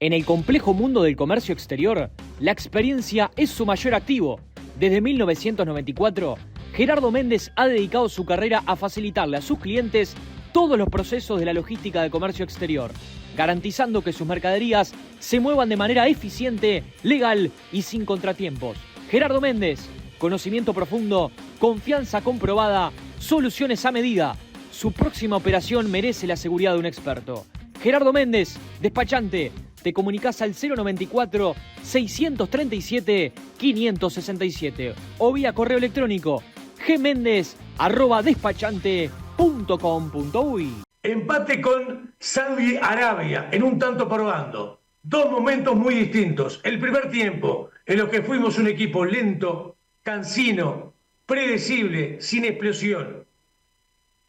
En el complejo mundo del comercio exterior, la experiencia es su mayor activo. Desde 1994, Gerardo Méndez ha dedicado su carrera a facilitarle a sus clientes todos los procesos de la logística de comercio exterior, garantizando que sus mercaderías se muevan de manera eficiente, legal y sin contratiempos. Gerardo Méndez, conocimiento profundo, confianza comprobada, soluciones a medida. Su próxima operación merece la seguridad de un experto. Gerardo Méndez, despachante. Te comunicás al 094-637-567 o vía correo electrónico gmendez@despachante.com.uy. Empate con Saudi Arabia en un tanto por bando. Dos momentos muy distintos. El primer tiempo, en los que fuimos un equipo lento, cansino, predecible, sin explosión.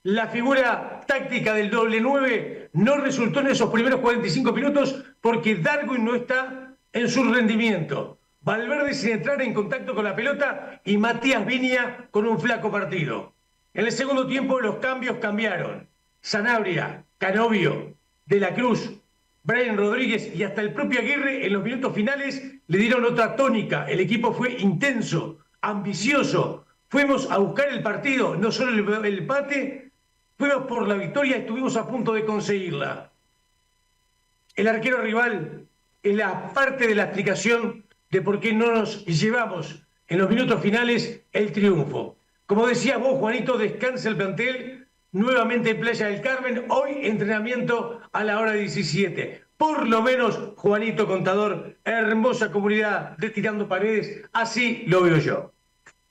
La figura táctica del doble 9 no resultó en esos primeros 45 minutos porque Darwin no está en su rendimiento. Valverde sin entrar en contacto con la pelota y Matías Viña con un flaco partido. En el segundo tiempo los cambios cambiaron. Sanabria, Canovio, De la Cruz, Brian Rodríguez y hasta el propio Aguirre en los minutos finales le dieron otra tónica. El equipo fue intenso, ambicioso. Fuimos a buscar el partido, no solo el empate. Fuimos por la victoria y estuvimos a punto de conseguirla. El arquero rival es la parte de la explicación de por qué no nos llevamos en los minutos finales el triunfo. Como decías vos, Juanito, descansa el plantel, nuevamente en Playa del Carmen, hoy entrenamiento a la hora 17. Por lo menos, Juanito Contador, hermosa comunidad de Tirando Paredes, así lo veo yo.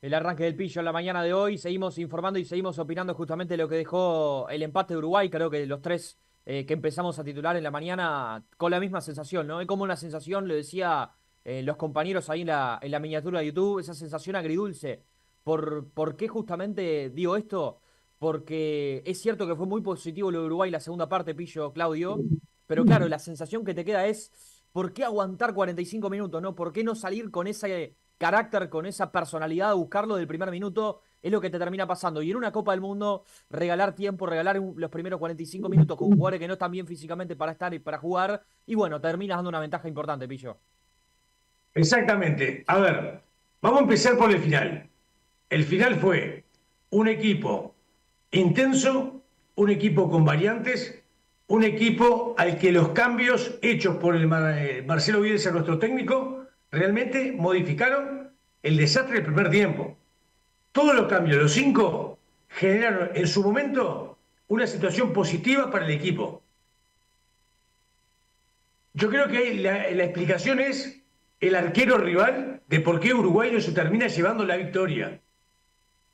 El arranque del Pillo en la mañana de hoy, seguimos informando y seguimos opinando justamente lo que dejó el empate de Uruguay. Creo que los tres que empezamos a titular en la mañana con la misma sensación, ¿no? Es como una sensación, lo decía los compañeros ahí en la miniatura de YouTube, esa sensación agridulce. ¿Por qué justamente digo esto? Porque es cierto que fue muy positivo lo de Uruguay la segunda parte, Pillo, Claudio, pero claro, la sensación que te queda es ¿por qué aguantar 45 minutos, no? ¿Por qué no salir con ese carácter, con esa personalidad, a buscarlo del primer minuto? Es lo que te termina pasando. Y en una Copa del Mundo, regalar tiempo, regalar los primeros 45 minutos con jugadores que no están bien físicamente para estar y para jugar, y bueno, terminas dando una ventaja importante, Pillo. Exactamente. A ver, vamos a empezar por el final. El final fue un equipo intenso, un equipo con variantes, un equipo al que los cambios hechos por el Marcelo Bielsa, nuestro técnico, realmente modificaron el desastre del primer tiempo. Todos los cambios, los 5, generaron en su momento una situación positiva para el equipo. Yo creo que la explicación es el arquero rival de por qué Uruguay no se termina llevando la victoria.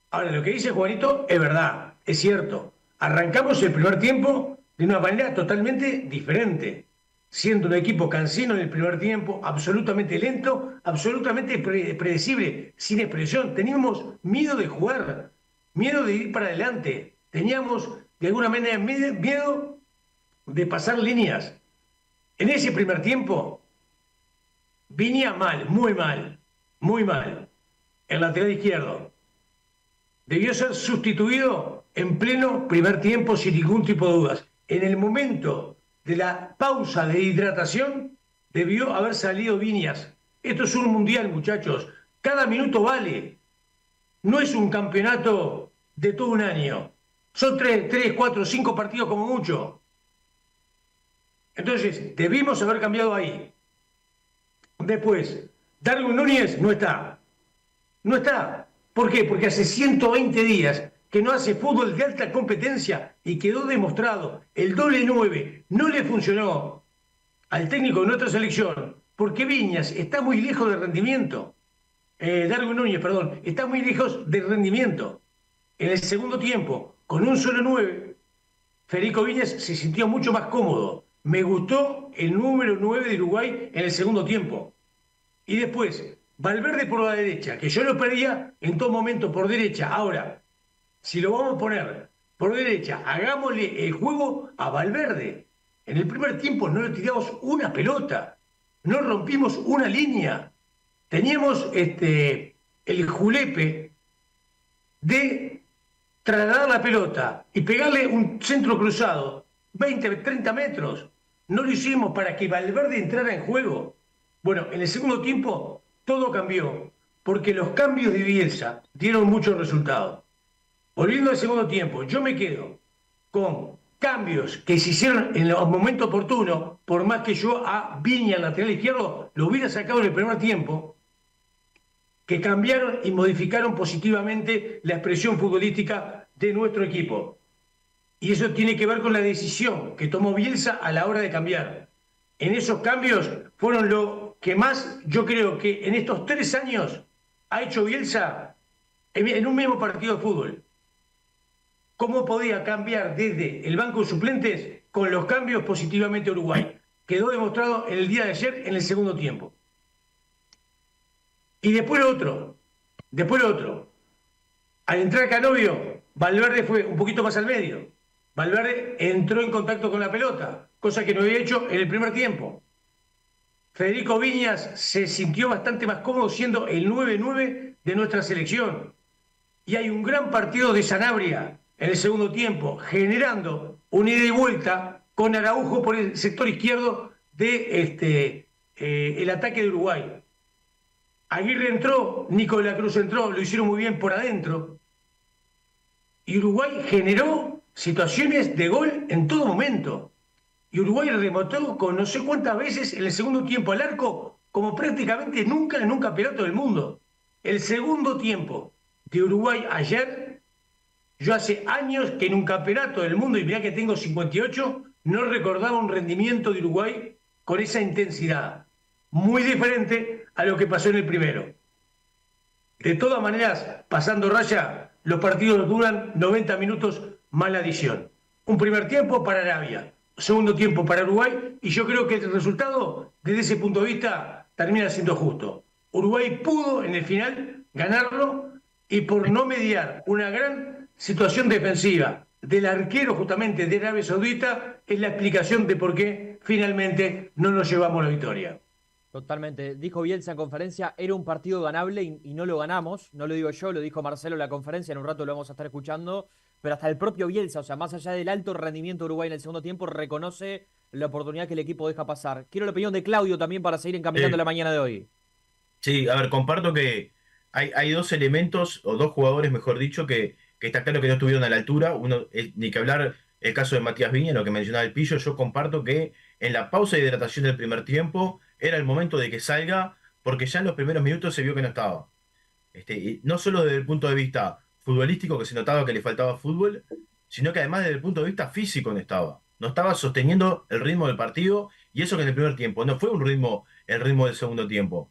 Ahora, lo que dice Juanito es verdad, es cierto. Arrancamos el primer tiempo de una manera totalmente diferente, siendo un equipo cansino en el primer tiempo, absolutamente lento, absolutamente predecible, sin expresión. Teníamos miedo de jugar, miedo de ir para adelante. Teníamos, de alguna manera, miedo de pasar líneas. En ese primer tiempo, Viña mal, muy mal, muy mal. El lateral izquierdo debió ser sustituido en pleno primer tiempo sin ningún tipo de dudas. En el momento de la pausa de hidratación debió haber salido Viñas. Esto es un mundial, muchachos. Cada minuto vale. No es un campeonato de todo un año. Son 3, 4, 5 partidos como mucho. Entonces, debimos haber cambiado ahí. Después, Darwin Núñez no está. No está. ¿Por qué? Porque hace 120 días que no hace fútbol de alta competencia y quedó demostrado. El doble 9 no le funcionó al técnico de nuestra selección porque Viñas está muy lejos de rendimiento. Darwin Núñez, perdón, está muy lejos de rendimiento. En el segundo tiempo, con un solo 9, Federico Viñas se sintió mucho más cómodo. Me gustó el número 9 de Uruguay en el segundo tiempo. Y después, Valverde por la derecha, que yo lo perdía en todo momento por derecha. Ahora, si lo vamos a poner por derecha, hagámosle el juego a Valverde. En el primer tiempo no le tiramos una pelota, no rompimos una línea. Teníamos el julepe de trasladar la pelota y pegarle un centro cruzado, 20, 30 metros. no lo hicimos para que Valverde entrara en juego. Bueno, en el segundo tiempo todo cambió, porque los cambios de Bielsa dieron muchos resultados. Volviendo al segundo tiempo, yo me quedo con cambios que se hicieron en el momento oportuno, por más que yo a Viña, lateral izquierdo, lo hubiera sacado en el primer tiempo, que cambiaron y modificaron positivamente la expresión futbolística de nuestro equipo. Y eso tiene que ver con la decisión que tomó Bielsa a la hora de cambiar. En esos cambios fueron lo que más, yo creo que en estos 3 años ha hecho Bielsa en un mismo partido de fútbol. ¿Cómo podía cambiar desde el banco de suplentes con los cambios positivamente a Uruguay? Quedó demostrado en el día de ayer en el segundo tiempo. Y después lo otro. Al entrar Canovio, Valverde fue un poquito más al medio. Valverde entró en contacto con la pelota, cosa que no había hecho en el primer tiempo. Federico Viñas se sintió bastante más cómodo siendo el 9-9 de nuestra selección. Y hay un gran partido de Sanabria en el segundo tiempo, generando una ida y vuelta con Araujo por el sector izquierdo de el ataque de Uruguay. Aguirre entró, Nico de la Cruz entró, lo hicieron muy bien por adentro. Y Uruguay generó situaciones de gol en todo momento. Y Uruguay remontó con no sé cuántas veces en el segundo tiempo al arco, como prácticamente nunca en un campeonato del mundo. El segundo tiempo de Uruguay ayer, yo hace años que en un campeonato del mundo, y mirá que tengo 58, no recordaba un rendimiento de Uruguay con esa intensidad. Muy diferente a lo que pasó en el primero. De todas maneras, pasando raya, los partidos duran 90 minutos más la adición. Un primer tiempo para Arabia, segundo tiempo para Uruguay, y yo creo que el resultado, desde ese punto de vista, termina siendo justo. Uruguay pudo en el final ganarlo, y por no mediar una gran situación defensiva del arquero justamente de Arabia Saudita, es la explicación de por qué finalmente no nos llevamos la victoria. Totalmente. Dijo Bielsa en conferencia, era un partido ganable y no lo ganamos. No lo digo yo, lo dijo Marcelo en la conferencia, en un rato lo vamos a estar escuchando. Pero hasta el propio Bielsa, o sea, más allá del alto rendimiento de Uruguay en el segundo tiempo, reconoce la oportunidad que el equipo deja pasar. Quiero la opinión de Claudio también para seguir encaminando Sí, la mañana de hoy. sí, a ver, comparto que hay dos elementos, o dos jugadores, mejor dicho, que está claro que no estuvieron a la altura. Uno, ni que hablar el caso de Matías Viña, lo que mencionaba el Pillo. Yo comparto que en la pausa de hidratación del primer tiempo era el momento de que salga, porque ya en los primeros minutos se vio que no estaba. Y no solo desde el punto de vista futbolístico, que se notaba que le faltaba fútbol, sino que además desde el punto de vista físico no estaba. No estaba sosteniendo el ritmo del partido, y eso que en el primer tiempo no fue un ritmo, el ritmo del segundo tiempo.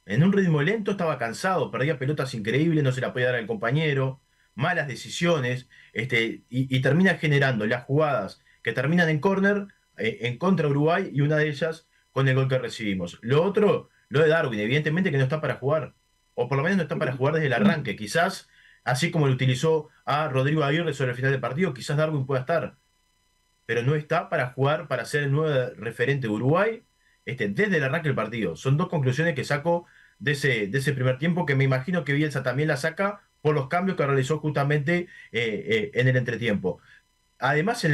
En un ritmo lento estaba cansado, perdía pelotas increíbles, no se la podía dar al compañero, malas decisiones, y termina generando las jugadas que terminan en córner, en contra de Uruguay, y una de ellas con el gol que recibimos. Lo otro, lo de Darwin, evidentemente que no está para jugar, o por lo menos no está para jugar desde el arranque. Quizás, así como lo utilizó a Rodrigo Aguirre sobre el final del partido, quizás Darwin pueda estar, pero no está para jugar, para ser el nuevo referente de Uruguay, desde el arranque del partido. Son dos conclusiones que saco de ese primer tiempo, que me imagino que Bielsa también la saca por los cambios que realizó justamente en el entretiempo. Además, en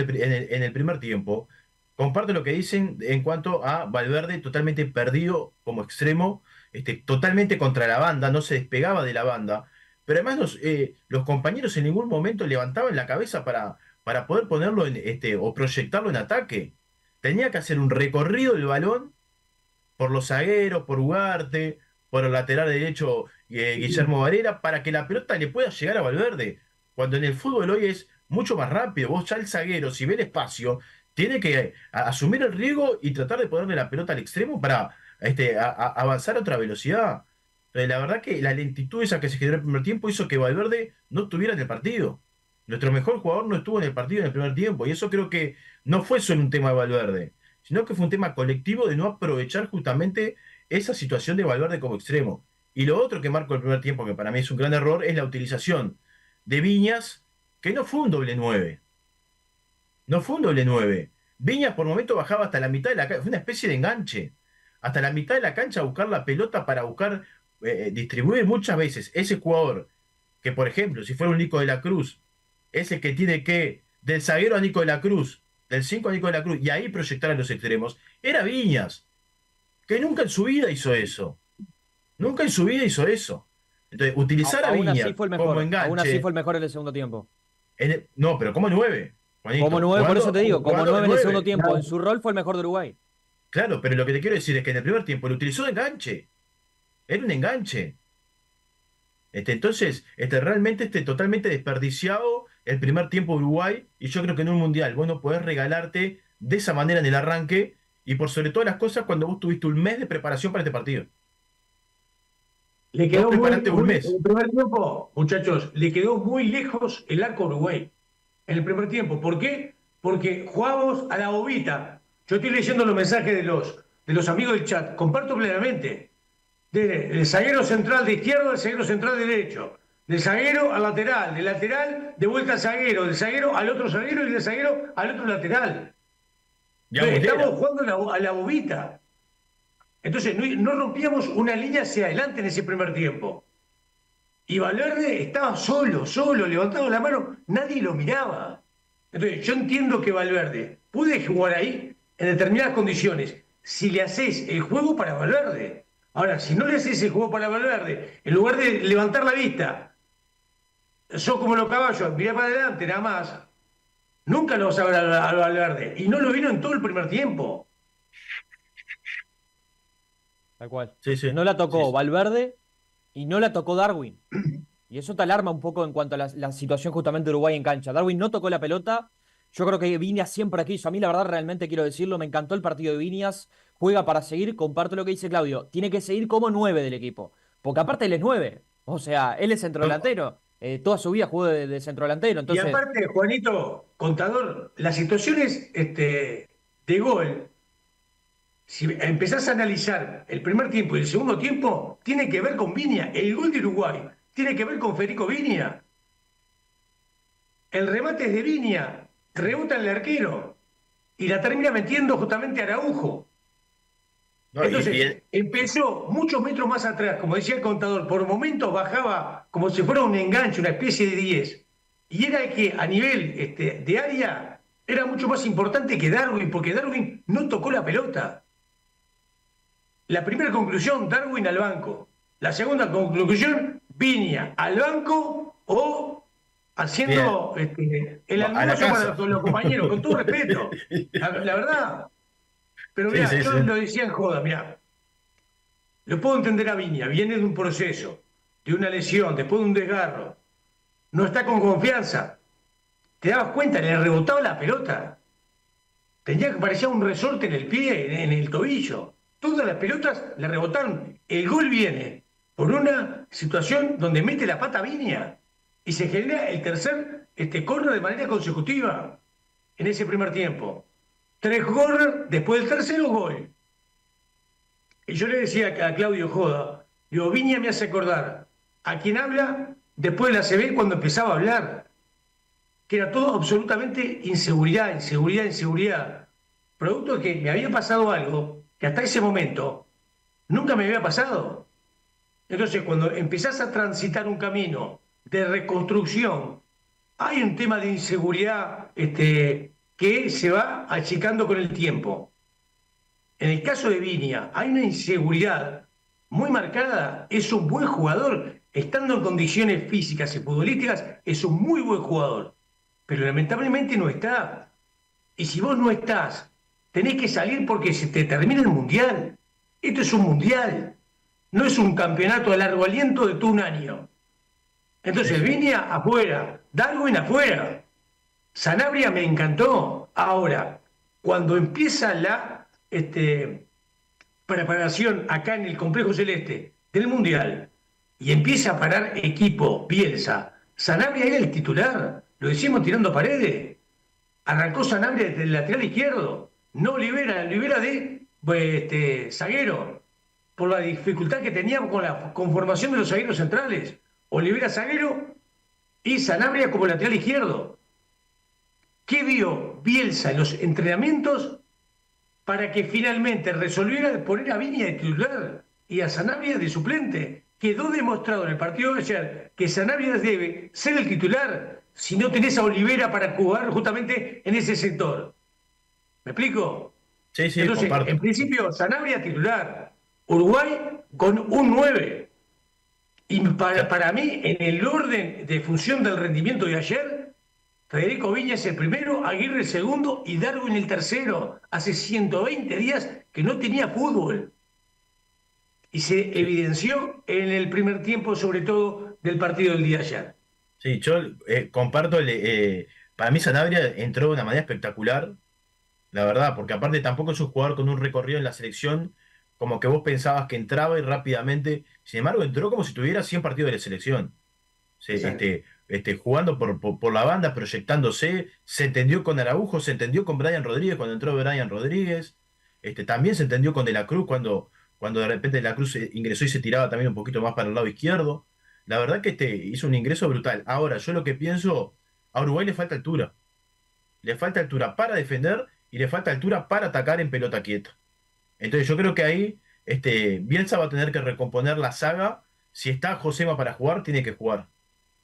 el primer tiempo, comparto lo que dicen en cuanto a Valverde, totalmente perdido como extremo, totalmente contra la banda, no se despegaba de la banda, pero además los compañeros en ningún momento levantaban la cabeza para poder ponerlo o proyectarlo en ataque. Tenía que hacer un recorrido del balón por los zagueros, por Ugarte, por el lateral derecho Guillermo Varela, para que la pelota le pueda llegar a Valverde. Cuando en el fútbol hoy es mucho más rápido, vos ya el zaguero, si ve el espacio, tiene que asumir el riesgo y tratar de ponerle la pelota al extremo para avanzar a otra velocidad. La verdad que la lentitud esa que se generó en el primer tiempo hizo que Valverde no estuviera en el partido. Nuestro mejor jugador no estuvo en el partido en el primer tiempo, y eso creo que no fue solo un tema de Valverde, sino que fue un tema colectivo de no aprovechar justamente esa situación de Valverde como extremo. Y lo otro que marcó el primer tiempo, que para mí es un gran error, es la utilización de Viñas, que no fue un doble nueve. No fue un doble nueve. Viñas por momento bajaba hasta la mitad de la cancha, fue una especie de enganche. Hasta la mitad de la cancha a buscar la pelota para buscar distribuir muchas veces. Ese jugador, que por ejemplo, si fuera un Nico de la Cruz, es el que tiene que, del zaguero a Nico de la Cruz, del 5 a Nico de la Cruz, y ahí proyectar a los extremos, era Viñas, que nunca en su vida hizo eso. Nunca en su vida hizo eso. Entonces, utilizar a Aún así Viña fue el como mejor. Aún así fue enganche. el mejor en el segundo tiempo. No, pero como 9, Como Juanito. 9, por eso te digo, como Jugando de 9 en el segundo 9. tiempo. En su rol fue el mejor de Uruguay. Claro, pero lo que te quiero decir es que en el primer tiempo lo utilizó de enganche. Era un enganche. Entonces, realmente totalmente desperdiciado el primer tiempo de Uruguay. Y yo creo que en un mundial vos no podés regalarte de esa manera en el arranque. Y por sobre todas las cosas, cuando vos tuviste un mes de preparación para este partido. Le Vos quedó preparaste un en mes. el primer tiempo, muchachos, le quedó muy lejos el arco Uruguay. En el primer tiempo. ¿Por qué? Porque jugábamos a la bobita. Yo estoy leyendo los mensajes de los amigos del chat. Comparto plenamente. Del zaguero central de izquierda al zaguero central de derecho. Del zaguero al lateral. Del lateral de vuelta al zaguero. Del zaguero al otro zaguero y del zaguero al otro lateral. Ya Entonces, Muslera. estamos jugando a la bobita. Entonces no rompíamos una línea hacia adelante en ese primer tiempo. Y Valverde estaba solo, levantando la mano, nadie lo miraba. Entonces, yo entiendo que Valverde puede jugar ahí en determinadas condiciones, si le haces el juego para Valverde. Ahora, si no le haces el juego para Valverde, en lugar de levantar la vista, sos como los caballos, mirá para adelante nada más, nunca lo vas a ver a Valverde. Y no lo vino en todo el primer tiempo. Tal cual. Sí, sí. No la tocó Sí. Valverde y no la tocó Darwin. Y eso te alarma un poco en cuanto a la situación justamente de Uruguay en cancha. Darwin no tocó la pelota. Yo creo que Viñas siempre quiso. A mí, la verdad, realmente quiero decirlo, me encantó el partido de Viñas. Juega para seguir. Comparto lo que dice Claudio. Tiene que seguir como 9 del equipo. Porque aparte él es 9. O sea, él es centrodelantero. Toda su vida jugó de centrodelantero. Y Entonces, aparte, Juanito, contador, las situaciones de gol, si empezás a analizar el primer tiempo y el segundo tiempo, tiene que ver con Viña. El gol de Uruguay tiene que ver con Federico Viña. El remate es de Viña, rebota el arquero y la termina metiendo justamente Araujo. No, Entonces, empezó muchos metros más atrás, como decía el contador, por momentos bajaba como si fuera un enganche, una especie de 10. Y era el que a nivel de área era mucho más importante que Darwin, porque Darwin no tocó la pelota. La primera conclusión, Darwin al banco. La segunda conclusión, Viña al banco o haciendo el a la almuerzo casa. para los compañeros, con todo respeto. La verdad. Pero Sí, mira, sí, yo sí. lo decía en joda, mira. Lo puedo entender a Viña, viene de un proceso, de una lesión, después de un desgarro. No está con confianza. ¿Te dabas cuenta? Le rebotaba la pelota. Tenía que parecía un resorte en el pie, en el tobillo. Todas las pelotas le rebotaron. El gol viene por una situación donde mete la pata Viña y se genera el tercer córner de manera consecutiva en ese primer tiempo. 3 corners, después del tercero, gol. Y yo le decía a Claudio Joda, digo, Viña me hace acordar a quien habla después de la CB cuando empezaba a hablar, que era todo absolutamente inseguridad, inseguridad, inseguridad. Producto de que me había pasado algo que hasta ese momento nunca me había pasado. Entonces, cuando empezás a transitar un camino de reconstrucción, hay un tema de inseguridad que se va achicando con el tiempo. En el caso de Viña, hay una inseguridad muy marcada. Es un buen jugador. Estando en condiciones físicas y futbolísticas, es un muy buen jugador. Pero lamentablemente no está. Y si vos no estás, tenés que salir porque se te termina el mundial. Esto es un mundial. No es un campeonato de largo aliento de todo un año. Entonces, Viña afuera, Darwin afuera. Sanabria me encantó. Ahora, cuando empieza la preparación acá en el Complejo Celeste del Mundial y empieza a parar equipo Bielsa, Sanabria era el titular, lo decimos tirando paredes. Arrancó Sanabria desde el lateral izquierdo, no Olivera de zaguero, por la dificultad que teníamos con la conformación de los zagueros centrales. Olivera zaguero y Sanabria como lateral izquierdo. ¿Qué vio Bielsa en los entrenamientos para que finalmente resolviera poner a Viña de titular y a Sanabria de suplente? Quedó demostrado en el partido de ayer que Sanabria debe ser el titular si no tenés a Olivera para jugar justamente en ese sector. ¿Me explico? Sí, sí, Entonces, en comparto. principio, Sanabria titular, Uruguay con un 9. Y Ya, para mí, en el orden de función del rendimiento de ayer, Federico Viña es el primero, Aguirre el segundo y Darwin el tercero. Hace 120 días que no tenía fútbol. Y se sí, evidenció en el primer tiempo, sobre todo del partido del día de ayer. sí, yo comparto, para mí Sanabria entró de una manera espectacular, la verdad, porque aparte tampoco es un jugador con un recorrido en la selección, como que vos pensabas que entraba y rápidamente, sin embargo, entró como si tuviera 100 partidos de la selección. Exacto. Jugando por la banda, proyectándose, se entendió con Araujo, se entendió con Brian Rodríguez cuando entró Brian Rodríguez, también se entendió con De la Cruz cuando de repente De la Cruz ingresó y se tiraba también un poquito más para el lado izquierdo. La verdad que hizo un ingreso brutal. Ahora, yo lo que pienso, a Uruguay le falta altura para defender y le falta altura para atacar en pelota quieta. Entonces yo creo que ahí Bielsa va a tener que recomponer la saga. Si está Josema para jugar, tiene que jugar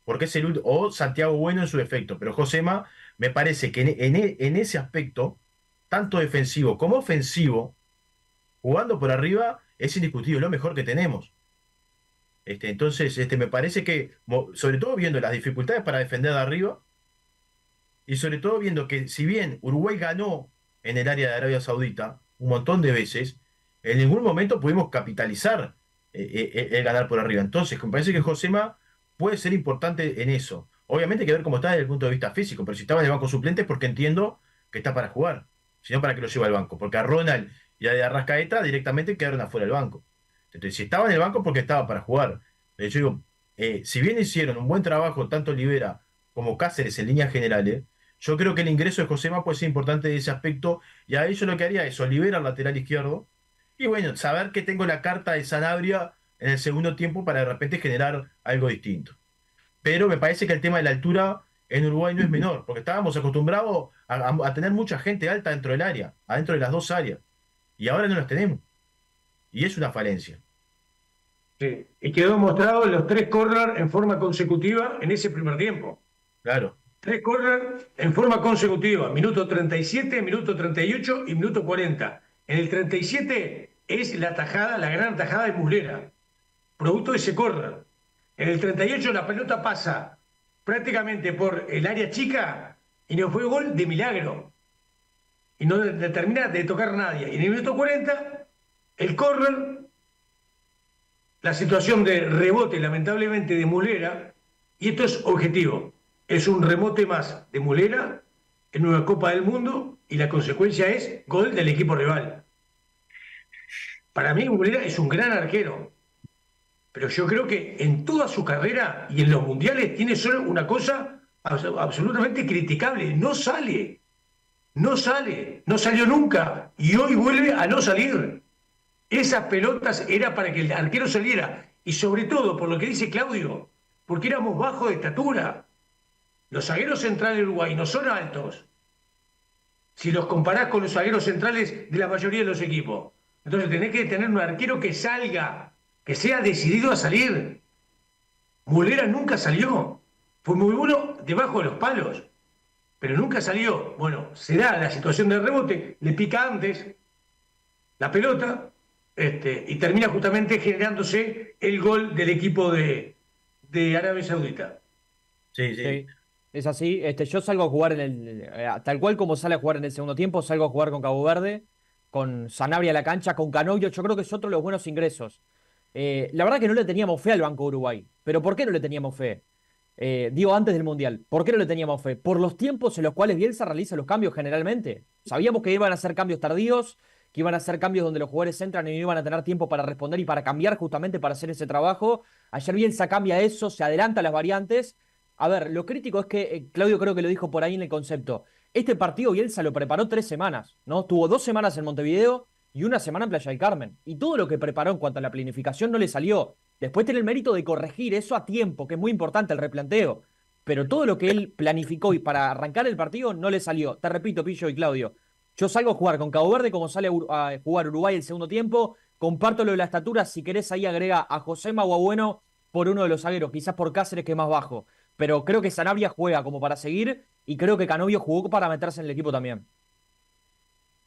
porque es el último, o Santiago Bueno en su defecto, pero Josema me parece que en ese aspecto, tanto defensivo como ofensivo, jugando por arriba, es indiscutible, lo mejor que tenemos. Entonces, me parece que, sobre todo viendo las dificultades para defender de arriba, y sobre todo viendo que si bien Uruguay ganó en el área de Arabia Saudita un montón de veces, en ningún momento pudimos capitalizar el ganar por arriba. Entonces, me parece que Josema puede ser importante en eso. Obviamente hay que ver cómo está desde el punto de vista físico, pero si estaba en el banco suplente es porque entiendo que está para jugar, sino para que lo lleve al banco. Porque a Ronald y a de Arrascaeta directamente quedaron afuera del banco. Entonces, si estaba en el banco porque estaba para jugar. Yo digo, si bien hicieron un buen trabajo tanto Libera como Cáceres en líneas generales, yo creo que el ingreso de Josema puede ser importante de ese aspecto, y a ello lo que haría es liberar al lateral izquierdo, y bueno, saber que tengo la carta de Sanabria en el segundo tiempo para de repente generar algo distinto. Pero me parece que el tema de la altura en Uruguay no es menor, porque estábamos acostumbrados a tener mucha gente alta dentro del área, adentro de las dos áreas, y ahora no las tenemos, y es una falencia, Sí. Y quedó mostrado los tres corners en forma consecutiva en ese primer tiempo. claro. Tres corners en forma consecutiva, minuto 37, minuto 38 y minuto 40. En el 37 es la tajada, la gran tajada de Muslera, producto de ese corner. En el 38 la pelota pasa prácticamente por el área chica y no fue gol de milagro. Y no termina de tocar nadie. Y en el minuto 40, el córner, la situación de rebote lamentablemente de Muslera, y esto es objetivo, es un rebote más de Muslera en una Copa del Mundo y la consecuencia es gol del equipo rival. Para mí Muslera es un gran arquero, pero yo creo que en toda su carrera y en los mundiales tiene solo una cosa absolutamente criticable, no sale, no sale, no salió nunca y hoy vuelve a no salir. Esas pelotas era para que el arquero saliera y sobre todo por lo que dice Claudio, porque éramos bajos de estatura. Los zagueros centrales de Uruguay no son altos si los comparás con los zagueros centrales de la mayoría de los equipos. Entonces tenés que tener un arquero que salga, que sea decidido a salir. Mulera nunca salió. Fue muy bueno debajo de los palos, pero nunca salió. Bueno, se da la situación del rebote, le pica antes la pelota y termina justamente generándose el gol del equipo de Arabia Saudita. Sí, sí, Sí, es así. Yo salgo a jugar tal cual como sale a jugar en el segundo tiempo, salgo a jugar con Cabo Verde, con Sanabria a la cancha, con Canovio. Yo creo que es otro de los buenos ingresos. La verdad que no le teníamos fe al Banco Uruguay. ¿Pero por qué no le teníamos fe? Digo, antes del Mundial. ¿Por qué no le teníamos fe? Por los tiempos en los cuales Bielsa realiza los cambios generalmente. Sabíamos que iban a ser cambios tardíos, que iban a ser cambios donde los jugadores entran y no iban a tener tiempo para responder y para cambiar justamente para hacer ese trabajo. Ayer Bielsa cambia eso, se adelanta a las variantes. A ver, lo crítico es que, Claudio creo que lo dijo por ahí en el concepto. Este partido Bielsa lo preparó 3 semanas, ¿no? Tuvo 2 semanas en Montevideo y una semana en Playa del Carmen. Y todo lo que preparó en cuanto a la planificación no le salió. Después tiene el mérito de corregir eso a tiempo, que es muy importante el replanteo. Pero todo lo que él planificó y para arrancar el partido no le salió. Te repito, Pillo y Claudio. Yo salgo a jugar con Cabo Verde como sale a jugar Uruguay el segundo tiempo. Comparto lo de la estatura. Si querés ahí agrega a Josema o a Bueno por uno de los zagueros. Quizás por Cáceres que es más bajo. Pero creo que Sanabria juega como para seguir y creo que Canovio jugó para meterse en el equipo también.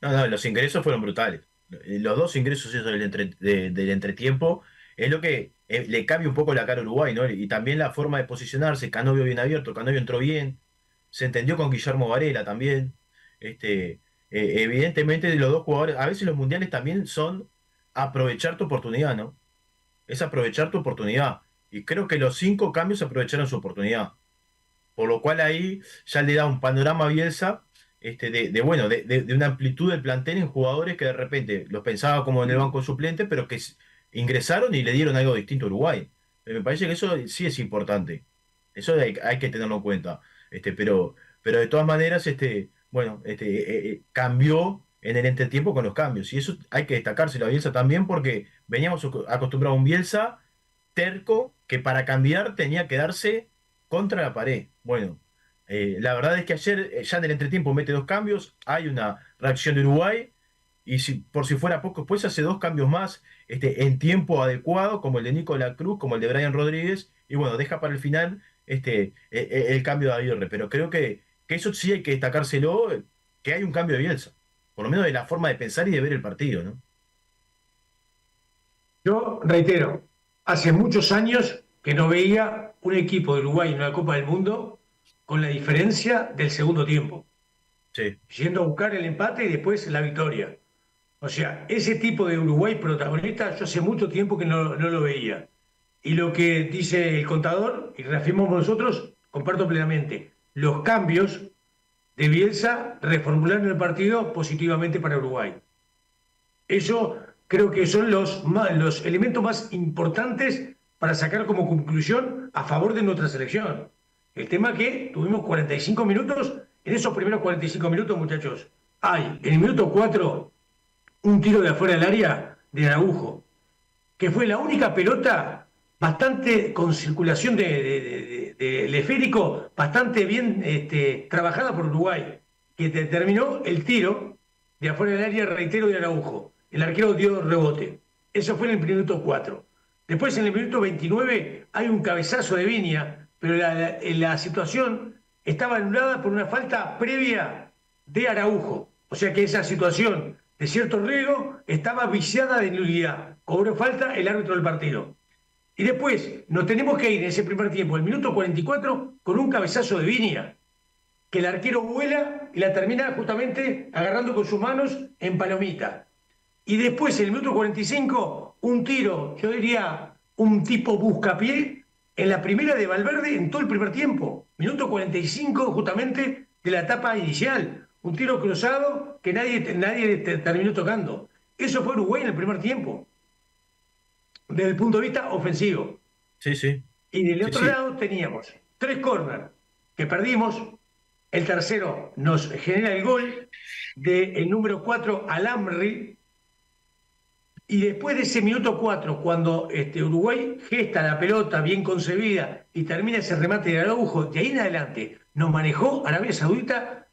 No, no, los ingresos fueron brutales. Los dos ingresos esos del entretiempo es lo que le cambia un poco la cara a Uruguay, ¿no? Y también la forma de posicionarse. Canovio bien abierto, Canovio entró bien, se entendió con Guillermo Varela también. Evidentemente, los dos jugadores, a veces los mundiales también son aprovechar tu oportunidad, ¿no? Es aprovechar tu oportunidad. Y creo que los cinco cambios aprovecharon su oportunidad. Por lo cual ahí ya le da un panorama a Bielsa bueno, de una amplitud del plantel en jugadores que de repente los pensaba como en el banco suplente, pero que ingresaron y le dieron algo distinto a Uruguay. Me parece que eso sí es importante. Eso hay que tenerlo en cuenta. Pero de todas maneras, cambió en el entretiempo con los cambios. Y eso hay que destacárselo a Bielsa también porque veníamos acostumbrados a un Bielsa terco que para cambiar tenía que darse contra la pared. Bueno, la verdad es que ayer ya en el entretiempo mete dos cambios, hay una reacción de Uruguay y por si fuera poco, después hace dos cambios más en tiempo adecuado, como el de Nicolás Cruz, como el de Brian Rodríguez, y bueno, deja para el final el cambio de Aguirre. Pero creo que eso sí hay que destacárselo, que hay un cambio de Bielsa, por lo menos de la forma de pensar y de ver el partido, ¿no? Yo reitero, hace muchos años que no veía un equipo de Uruguay en una Copa del Mundo con la diferencia del segundo tiempo, Sí, yendo a buscar el empate y después la victoria. O sea, ese tipo de Uruguay protagonista, yo hace mucho tiempo que no lo veía. Y lo que dice el contador, y reafirmamos nosotros, comparto plenamente. Los cambios de Bielsa reformularon el partido positivamente para Uruguay. Eso creo que son los elementos más importantes para sacar como conclusión a favor de nuestra selección. El tema que tuvimos 45 minutos, en esos primeros 45 minutos, muchachos, hay en el minuto 4 un tiro de afuera del área de Araujo, que fue la única pelota bastante con circulación del esférico, bastante bien trabajada por Uruguay, que determinó el tiro de afuera del área, reitero, de Araujo. El arquero dio rebote. Eso fue en el minuto 4. Después, en el minuto 29, hay un cabezazo de Viña, pero la situación estaba anulada por una falta previa de Araujo. O sea que esa situación de cierto riesgo estaba viciada de nulidad. Cobró falta el árbitro del partido. Y después nos tenemos que ir en ese primer tiempo, el minuto 44, con un cabezazo de Viña, que el arquero vuela y la termina justamente agarrando con sus manos en palomita. Y después, en el minuto 45, un tiro, yo diría un tipo buscapié, en la primera de Valverde en todo el primer tiempo. Minuto 45 justamente de la etapa inicial. Un tiro cruzado que nadie terminó tocando. Eso fue Uruguay en el primer tiempo, desde el punto de vista ofensivo. sí, sí, Y del sí, otro sí, lado teníamos tres córner que perdimos. El tercero nos genera el gol del número 4, Alamri. Y después de ese minuto 4, cuando Uruguay gesta la pelota bien concebida y termina ese remate de Araujo, de ahí en adelante nos manejó Arabia Saudita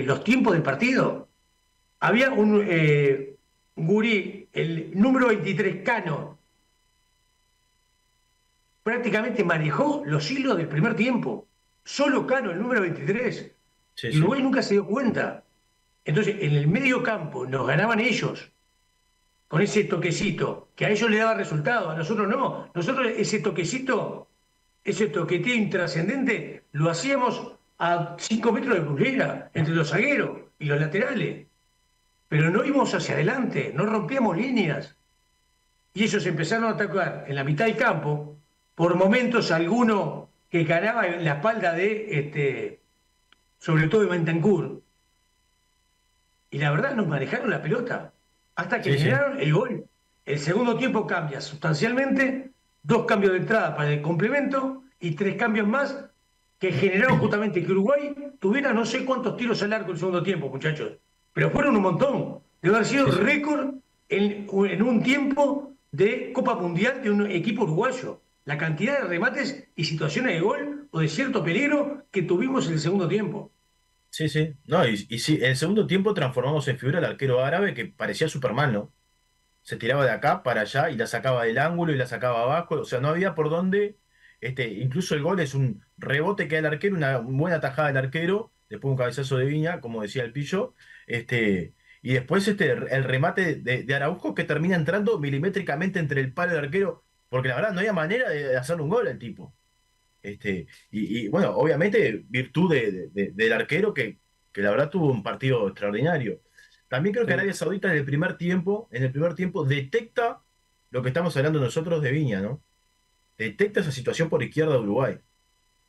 los tiempos del partido. Había un gurí, el número 23, Cano, prácticamente manejó los hilos del primer tiempo. Solo Cano, el número 23. sí, Y sí. Uruguay nunca se dio cuenta. Entonces, en el medio campo nos ganaban ellos, con ese toquecito, que a ellos le daba resultado, a nosotros no. Nosotros ese toquecito, ese toqueteo intrascendente, lo hacíamos a 5 metros de brujera, entre los zagueros y los laterales. Pero no íbamos hacia adelante, no rompíamos líneas. Y ellos empezaron a atacar en la mitad del campo, por momentos alguno que ganaba en la espalda sobre todo de Bentancur. Y la verdad nos manejaron la pelota hasta que Sí, sí. generaron el gol. El segundo tiempo cambia sustancialmente, dos cambios de entrada para el complemento y tres cambios más que generaron justamente que Uruguay tuviera no sé cuántos tiros al arco el segundo tiempo, muchachos. Pero fueron un montón. Debe haber sido Sí, sí. récord en un tiempo de Copa Mundial de un equipo uruguayo. La cantidad de remates y situaciones de gol o de cierto peligro que tuvimos en el segundo tiempo. Sí, sí. No, y sí, en el segundo tiempo transformamos en figura al arquero árabe que parecía Superman, ¿no? Se tiraba de acá para allá y la sacaba del ángulo y la sacaba abajo. O sea, no había por dónde. Incluso el gol es un rebote que da el arquero, una buena tajada del arquero, después un cabezazo de Viña, como decía el Pillo. Este, y después el remate de Araujo que termina entrando milimétricamente entre el palo del arquero, porque la verdad no había manera de hacerle un gol al tipo. Bueno, obviamente virtud del arquero que la verdad tuvo un partido extraordinario. También creo que Sí, Arabia Saudita en el primer tiempo detecta lo que estamos hablando nosotros de Viña, ¿no? Detecta esa situación por izquierda de Uruguay.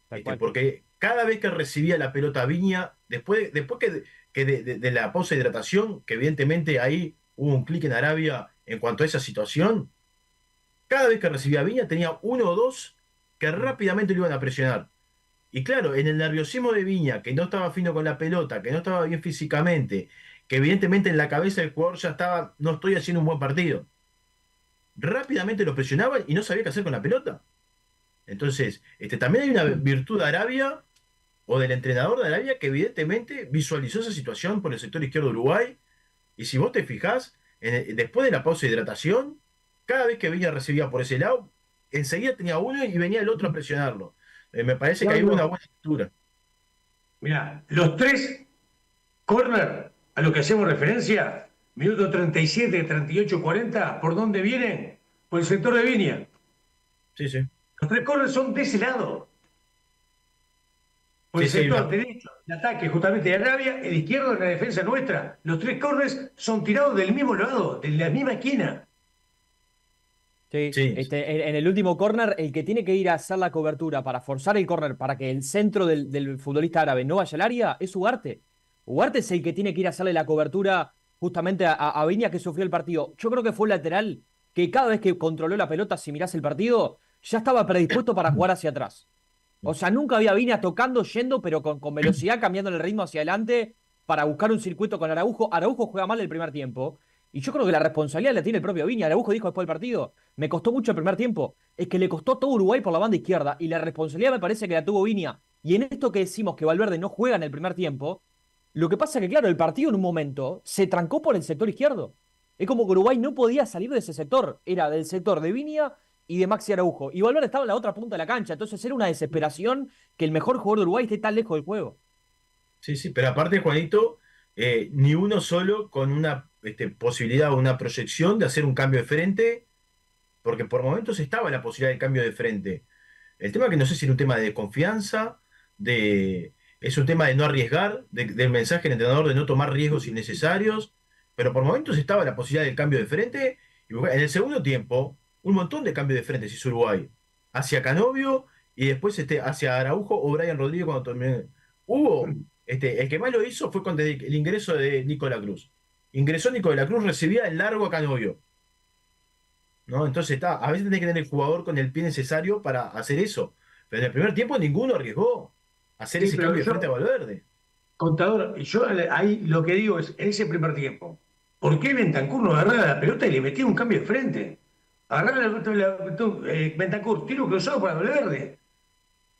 tal cual. Porque cada vez que recibía la pelota Viña, después de la pausa de hidratación, que evidentemente ahí hubo un clic en Arabia en cuanto a esa situación, cada vez que recibía Viña tenía uno o dos que rápidamente lo iban a presionar. Y claro, en el nerviosismo de Viña, que no estaba fino con la pelota, que no estaba bien físicamente, que evidentemente en la cabeza del jugador ya estaba, no estoy haciendo un buen partido, rápidamente lo presionaban y no sabía qué hacer con la pelota. Entonces, también hay una virtud de Arabia o del entrenador de Arabia que evidentemente visualizó esa situación por el sector izquierdo de Uruguay. Y si vos te fijás, después de la pausa de hidratación, cada vez que Viña recibía por ese lado, enseguida tenía uno y venía el otro a presionarlo. Me parece que hay una Claudio, buena lectura. mira, los tres corner a lo que hacemos referencia, minuto 37, 38, 40, ¿por dónde vienen? Por el sector de Viña. Sí, sí. Los tres corners son de ese lado, por Sí, el sí, sector derecho, el ataque justamente de Arabia, el izquierdo de la defensa nuestra. Los tres corners son tirados del mismo lado, de la misma esquina. Sí, sí, en el último córner, el que tiene que ir a hacer la cobertura para forzar el córner para que el centro del futbolista árabe no vaya al área es Ugarte. Ugarte es el que tiene que ir a hacerle la cobertura justamente a Viña que sufrió el partido. Yo creo que fue un lateral que cada vez que controló la pelota, si mirás el partido, ya estaba predispuesto para jugar hacia atrás. O sea, nunca había Viña tocando, yendo, pero con velocidad, cambiando el ritmo hacia adelante para buscar un circuito con Araujo. Araujo juega mal el primer tiempo. Y yo creo que la responsabilidad la tiene el propio Viña. Araujo dijo después del partido, me costó mucho el primer tiempo. Es que le costó todo Uruguay por la banda izquierda. Y la responsabilidad me parece que la tuvo Viña. Y en esto que decimos que Valverde no juega en el primer tiempo, lo que pasa es que, claro, el partido en un momento se trancó por el sector izquierdo. Es como que Uruguay no podía salir de ese sector. Era del sector de Viña y de Maxi Araujo. Y Valverde estaba en la otra punta de la cancha. Entonces era una desesperación que el mejor jugador de Uruguay esté tan lejos del juego. sí, sí. Pero aparte, Juanito, ni uno solo con una posibilidad o una proyección de hacer un cambio de frente, porque por momentos estaba la posibilidad de cambio de frente. El tema que no sé si era un tema de confianza, es un tema de no arriesgar, del mensaje del entrenador de no tomar riesgos innecesarios, pero por momentos estaba la posibilidad del cambio de frente. Y en el segundo tiempo, un montón de cambios de frente hizo Uruguay. Hacia Canovio y después hacia Araujo o Brian Rodríguez cuando terminó. El que más lo hizo fue con el ingreso de Nico de la Cruz. Ingresó Nico de la Cruz, recibía el largo a Canovio. ¿No? Entonces a veces tiene que tener el jugador con el pie necesario para hacer eso. Pero en el primer tiempo ninguno arriesgó hacer Sí, ese pero cambio de frente a yo, Valverde. contador, yo ahí lo que digo es, en ese primer tiempo, ¿por qué Bentancur no agarraba la pelota y le metía un cambio de frente? Agarraba Bentancur, tiro cruzado para Valverde,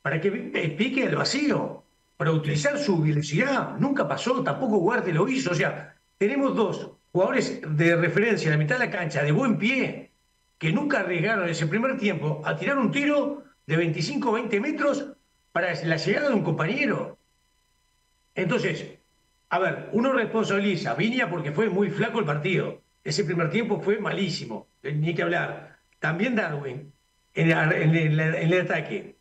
para que pique al vacío, para Sí, utilizar su velocidad. Nunca pasó, tampoco Guarte lo hizo. O sea, tenemos dos jugadores de referencia en la mitad de la cancha, de buen pie, que nunca arriesgaron en ese primer tiempo a tirar un tiro de 25 o 20 metros para la llegada de un compañero. Entonces, a ver, uno responsabiliza a Viña porque fue muy flaco el partido. Ese primer tiempo fue malísimo, ni que hablar. También Darwin en el ataque.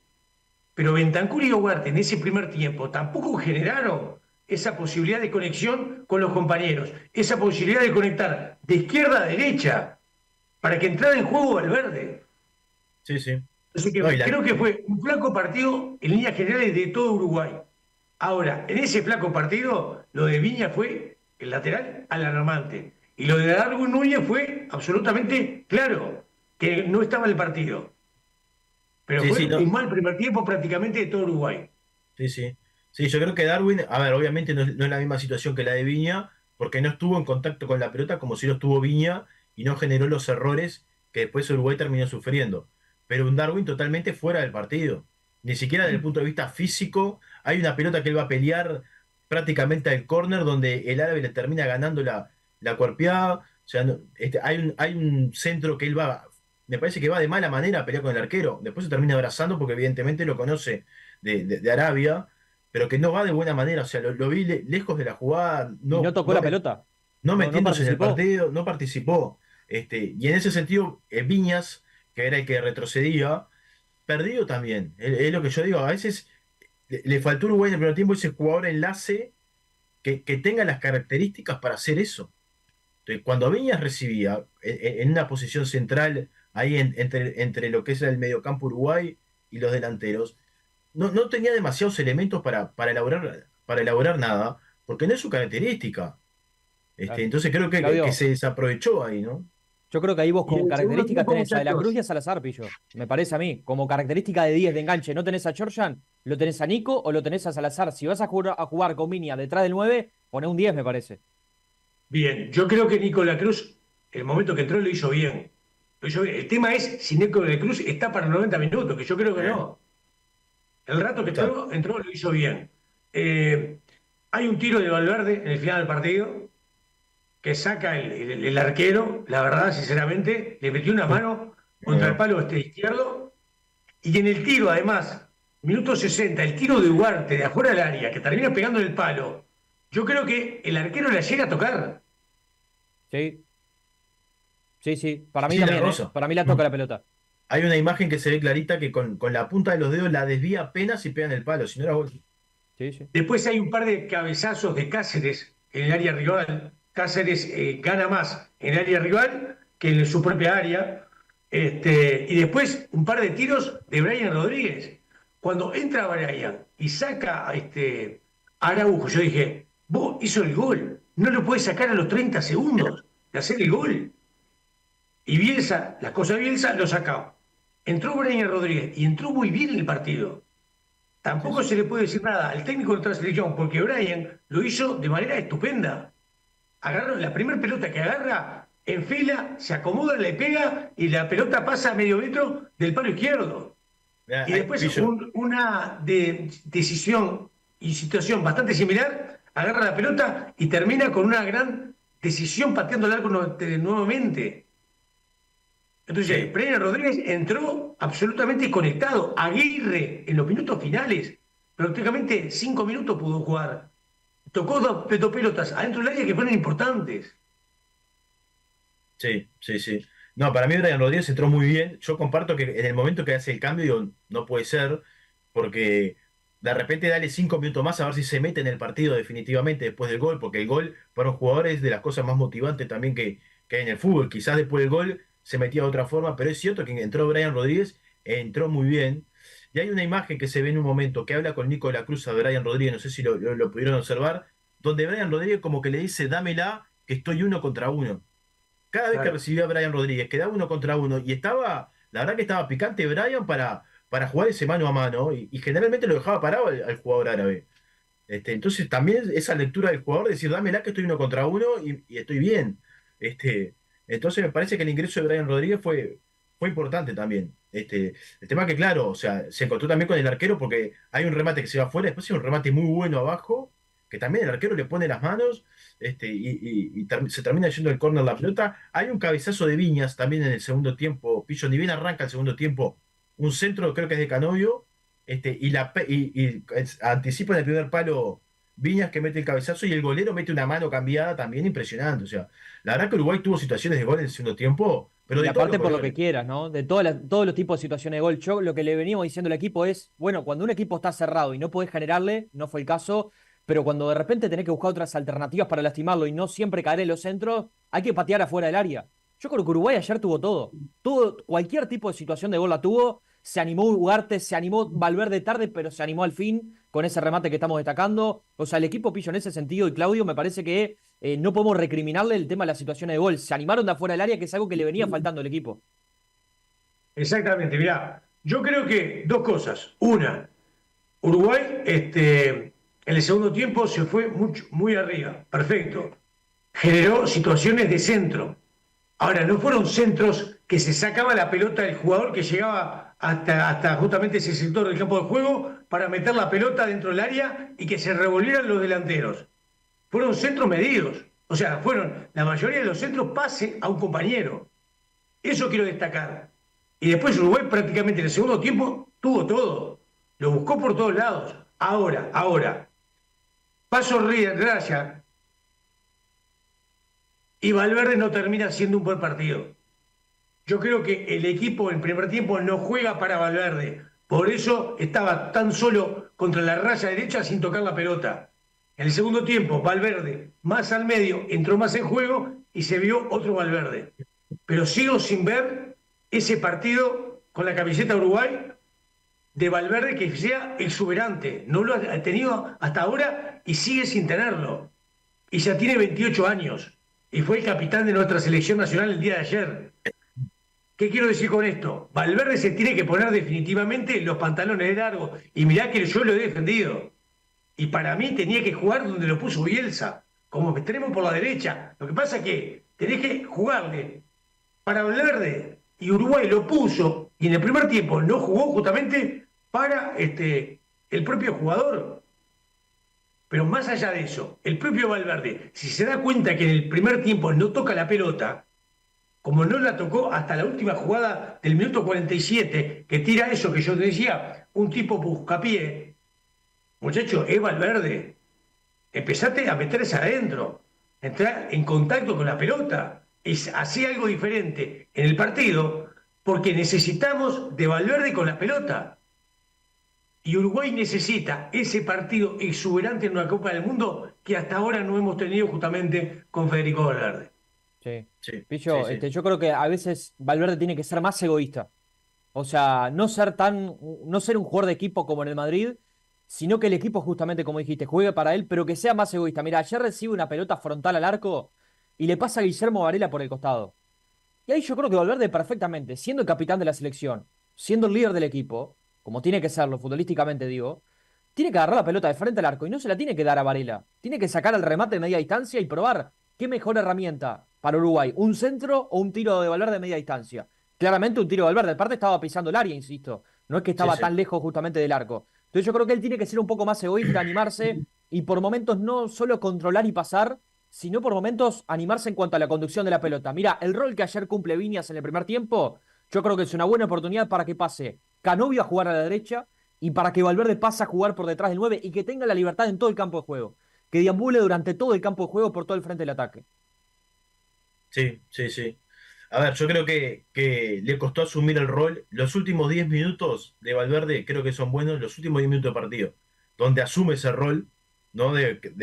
Pero Bentancur y Ugarte en ese primer tiempo tampoco generaron esa posibilidad de conexión con los compañeros, esa posibilidad de conectar de izquierda a derecha para que entrara en juego Valverde. sí, sí. Así No, y que creo que fue un flaco partido en líneas generales de todo Uruguay. Ahora, en ese flaco partido, lo de Viña fue el lateral alarmante. Y lo de Darwin Núñez fue absolutamente claro, que no estaba en el partido. Pero sí, fue sí, no, un mal primer tiempo prácticamente de todo Uruguay. sí, sí. Sí, yo creo que Darwin, a ver, obviamente no es la misma situación que la de Viña, porque no estuvo en contacto con la pelota como si lo estuvo Viña y no generó los errores que después Uruguay terminó sufriendo. Pero un Darwin totalmente fuera del partido. Ni siquiera desde el punto de vista físico. Hay una pelota que él va a pelear prácticamente al córner donde el árabe le termina ganando la cuerpeada. O sea, hay un centro que él va, me parece que va de mala manera a pelear con el arquero. Después se termina abrazando porque evidentemente lo conoce de Arabia, pero que no va de buena manera. O sea, lo vi lejos de la jugada. Y no No, tocó no, la pelota. no No, no metiéndose en el participó. partido, no participó. Y en ese sentido, Viñas, que era el que retrocedía, perdido también. Es lo que yo digo, a veces le faltó a Uruguay en el primer tiempo ese jugador enlace que tenga las características para hacer eso. Entonces, cuando Viñas recibía en una posición central, ahí entre lo que es el mediocampo Uruguay y los delanteros, no tenía demasiados elementos para elaborar nada, porque no es su característica. Claro. Entonces creo que Claudio, se desaprovechó ahí, ¿no? yo creo que ahí vos Y en como el segundo características tiempo, tenés a De la Cruz y muchachos, a Salazar, Pillo. Me parece a mí. Como característica de 10 de enganche, ¿no tenés a Georgian? ¿Lo tenés a Nico o lo tenés a Salazar? Si vas a jugar con Viña detrás del 9, poné un 10, me parece. bien, yo creo que Nicolás Cruz, el momento que entró, lo hizo bien. Lo hizo bien. El tema es si Nicolás Cruz está para 90 minutos, que yo creo que ¿Eh? no. El rato que Está. entró, lo hizo bien. Eh, Hay un tiro de Valverde en el final del partido que saca el arquero, la verdad, sinceramente, le metió una mano contra el No, palo izquierdo. Y en el tiro, además, minuto 60, el tiro de Ugarte de afuera del área, que termina pegando en el palo, yo creo que el arquero la llega a tocar. Sí, sí, sí. Para mí sí, la también, ¿eh? rosa. Para mí la toca la pelota. Hay una imagen que se ve clarita que con la punta de los dedos la desvía apenas y pega en el palo, si no era gol. Sí, sí. Después hay un par de cabezazos de Cáceres en el área rival. Cáceres gana más en el área rival que en su propia área. Y después un par de tiros de Brian Rodríguez. Cuando entra Brian y saca a Araujo, yo dije, vos hizo el gol. No lo puedes sacar a los 30 segundos de hacer el gol. Y Bielsa, las cosas de Bielsa, lo sacaba. Entró Brian Rodríguez y entró muy bien en el partido. Sí, Tampoco sí. se le puede decir nada al técnico de otra selección, porque Brian lo hizo de manera estupenda. Agarró la primera pelota que agarra, en fila, se acomoda, le pega y la pelota pasa a medio metro del palo izquierdo. Mirá, Y después Pillo, una decisión y situación bastante similar, agarra la pelota y termina con una gran decisión pateando el arco nuevamente. Entonces, sí, Brian Rodríguez entró absolutamente conectado. Aguirre, en los minutos finales, prácticamente 5 minutos pudo jugar. Tocó dos pelotas adentro del área que fueron importantes. sí, sí, sí. No, para mí Brian Rodríguez entró muy bien. Yo comparto que en el momento que hace el cambio, digo, no puede ser, porque de repente dale 5 minutos más a ver si se mete en el partido definitivamente después del gol, porque el gol para un jugador es de las cosas más motivantes también que hay en el fútbol. Quizás después del gol se metía de otra forma, pero es cierto que entró Brian Rodríguez, entró muy bien. Y hay una imagen que se ve en un momento que habla con Nico de la Cruz a Brian Rodríguez, no sé si lo pudieron observar, donde Brian Rodríguez como que le dice, dámela, que estoy uno contra uno. Cada vez que Claro. recibía a Brian Rodríguez, quedaba uno contra uno y la verdad que estaba picante Brian para jugar ese mano a mano y generalmente lo dejaba parado al jugador árabe. Entonces también esa lectura del jugador, decir, dámela que estoy uno contra uno y estoy bien. Este, entonces me parece que el ingreso de Brian Rodríguez fue importante también. El tema que, claro, o sea, se encontró también con el arquero porque hay un remate que se va afuera, después hay un remate muy bueno abajo, que también el arquero le pone las manos se termina yendo el córner la pelota. Hay un cabezazo de Viñas también en el segundo tiempo. Pillo, ni bien arranca el segundo tiempo, un centro creo que es de Canovio, anticipa en el primer palo Viñas que mete el cabezazo y el golero mete una mano cambiada también impresionante. O sea, la verdad que Uruguay tuvo situaciones de gol en el segundo tiempo, pero Y de todos los aparte por lo que colores. quieras, ¿no? De todos los tipos de situaciones de gol. Yo lo que le venimos diciendo al equipo es, bueno, cuando un equipo está cerrado y no podés generarle, no fue el caso, pero cuando de repente tenés que buscar otras alternativas para lastimarlo y no siempre caer en los centros, hay que patear afuera del área. Yo creo que Uruguay ayer tuvo todo. Tuvo cualquier tipo de situación de gol la tuvo. Se animó Ugarte, se animó Valverde tarde, pero se animó al fin con ese remate que estamos destacando. O sea, el equipo pillo en ese sentido y Claudio me parece que no podemos recriminarle el tema de las situaciones de gol. Se animaron de afuera del área, que es algo que le venía faltando al equipo. Exactamente, mirá. Yo creo que dos cosas. Una, Uruguay en el segundo tiempo se fue muy arriba. Perfecto. Generó situaciones de centro. Ahora, no fueron centros que se sacaba la pelota del jugador que llegaba hasta justamente ese sector del campo de juego para meter la pelota dentro del área y que se revolvieran los delanteros. Fueron centros medidos. O sea, fueron la mayoría de los centros pase a un compañero. Eso quiero destacar. Y después Uruguay prácticamente en el segundo tiempo tuvo todo. Lo buscó por todos lados. Ahora, Paso Raya y Valverde no termina siendo un buen partido. Yo creo que el equipo en primer tiempo no juega para Valverde. Por eso estaba tan solo contra la raya derecha sin tocar la pelota. En el segundo tiempo, Valverde más al medio, entró más en juego y se vio otro Valverde. Pero sigo sin ver ese partido con la camiseta Uruguay de Valverde que sea exuberante. No lo ha tenido hasta ahora y sigue sin tenerlo. Y ya tiene 28 años. Y fue el capitán de nuestra selección nacional el día de ayer. ¿Qué quiero decir con esto? Valverde se tiene que poner definitivamente los pantalones largos. Y mirá que yo lo he defendido. Y para mí tenía que jugar donde lo puso Bielsa, como extremo por la derecha. Lo que pasa es que tenés que jugarle para Valverde. Y Uruguay lo puso y en el primer tiempo no jugó justamente para el propio jugador. Pero más allá de eso, el propio Valverde, si se da cuenta que en el primer tiempo no toca la pelota, como no la tocó hasta la última jugada del minuto 47, que tira eso que yo te decía, un tipo buscapié, muchacho, es Valverde. Empezate a meterse adentro, entrar en contacto con la pelota, hacer algo diferente en el partido, porque necesitamos de Valverde con la pelota. Y Uruguay necesita ese partido exuberante en una Copa del Mundo que hasta ahora no hemos tenido justamente con Federico Valverde. Sí. Sí, Pillo, sí, sí. yo creo que a veces Valverde tiene que ser más egoísta. O sea, no ser un jugador de equipo como en el Madrid, sino que el equipo, justamente como dijiste, juegue para él, pero que sea más egoísta. Mira, ayer recibe una pelota frontal al arco y le pasa a Guillermo Varela por el costado. Y ahí yo creo que Valverde perfectamente, siendo el capitán de la selección, siendo el líder del equipo, como tiene que serlo futbolísticamente, digo, tiene que agarrar la pelota de frente al arco y no se la tiene que dar a Varela. Tiene que sacar el remate de media distancia y probar qué mejor herramienta para Uruguay, un centro o un tiro de Valverde de media distancia. Claramente un tiro de Valverde, aparte estaba pisando el área, insisto, no es que Sí, estaba sí. tan lejos justamente del arco. Entonces yo creo que él tiene que ser un poco más egoísta, animarse y por momentos no solo controlar y pasar, sino por momentos animarse en cuanto a la conducción de la pelota. Mira, el rol que ayer cumple Viñas en el primer tiempo, yo creo que es una buena oportunidad para que pase Canovio a jugar a la derecha y para que Valverde pase a jugar por detrás del 9 y que tenga la libertad en todo el campo de juego. Que deambule durante todo el campo de juego por todo el frente del ataque. Sí, sí, sí. A ver, yo creo que le costó asumir el rol. Los últimos 10 minutos de Valverde creo que son buenos, los últimos 10 minutos de partido, donde asume ese rol, ¿no?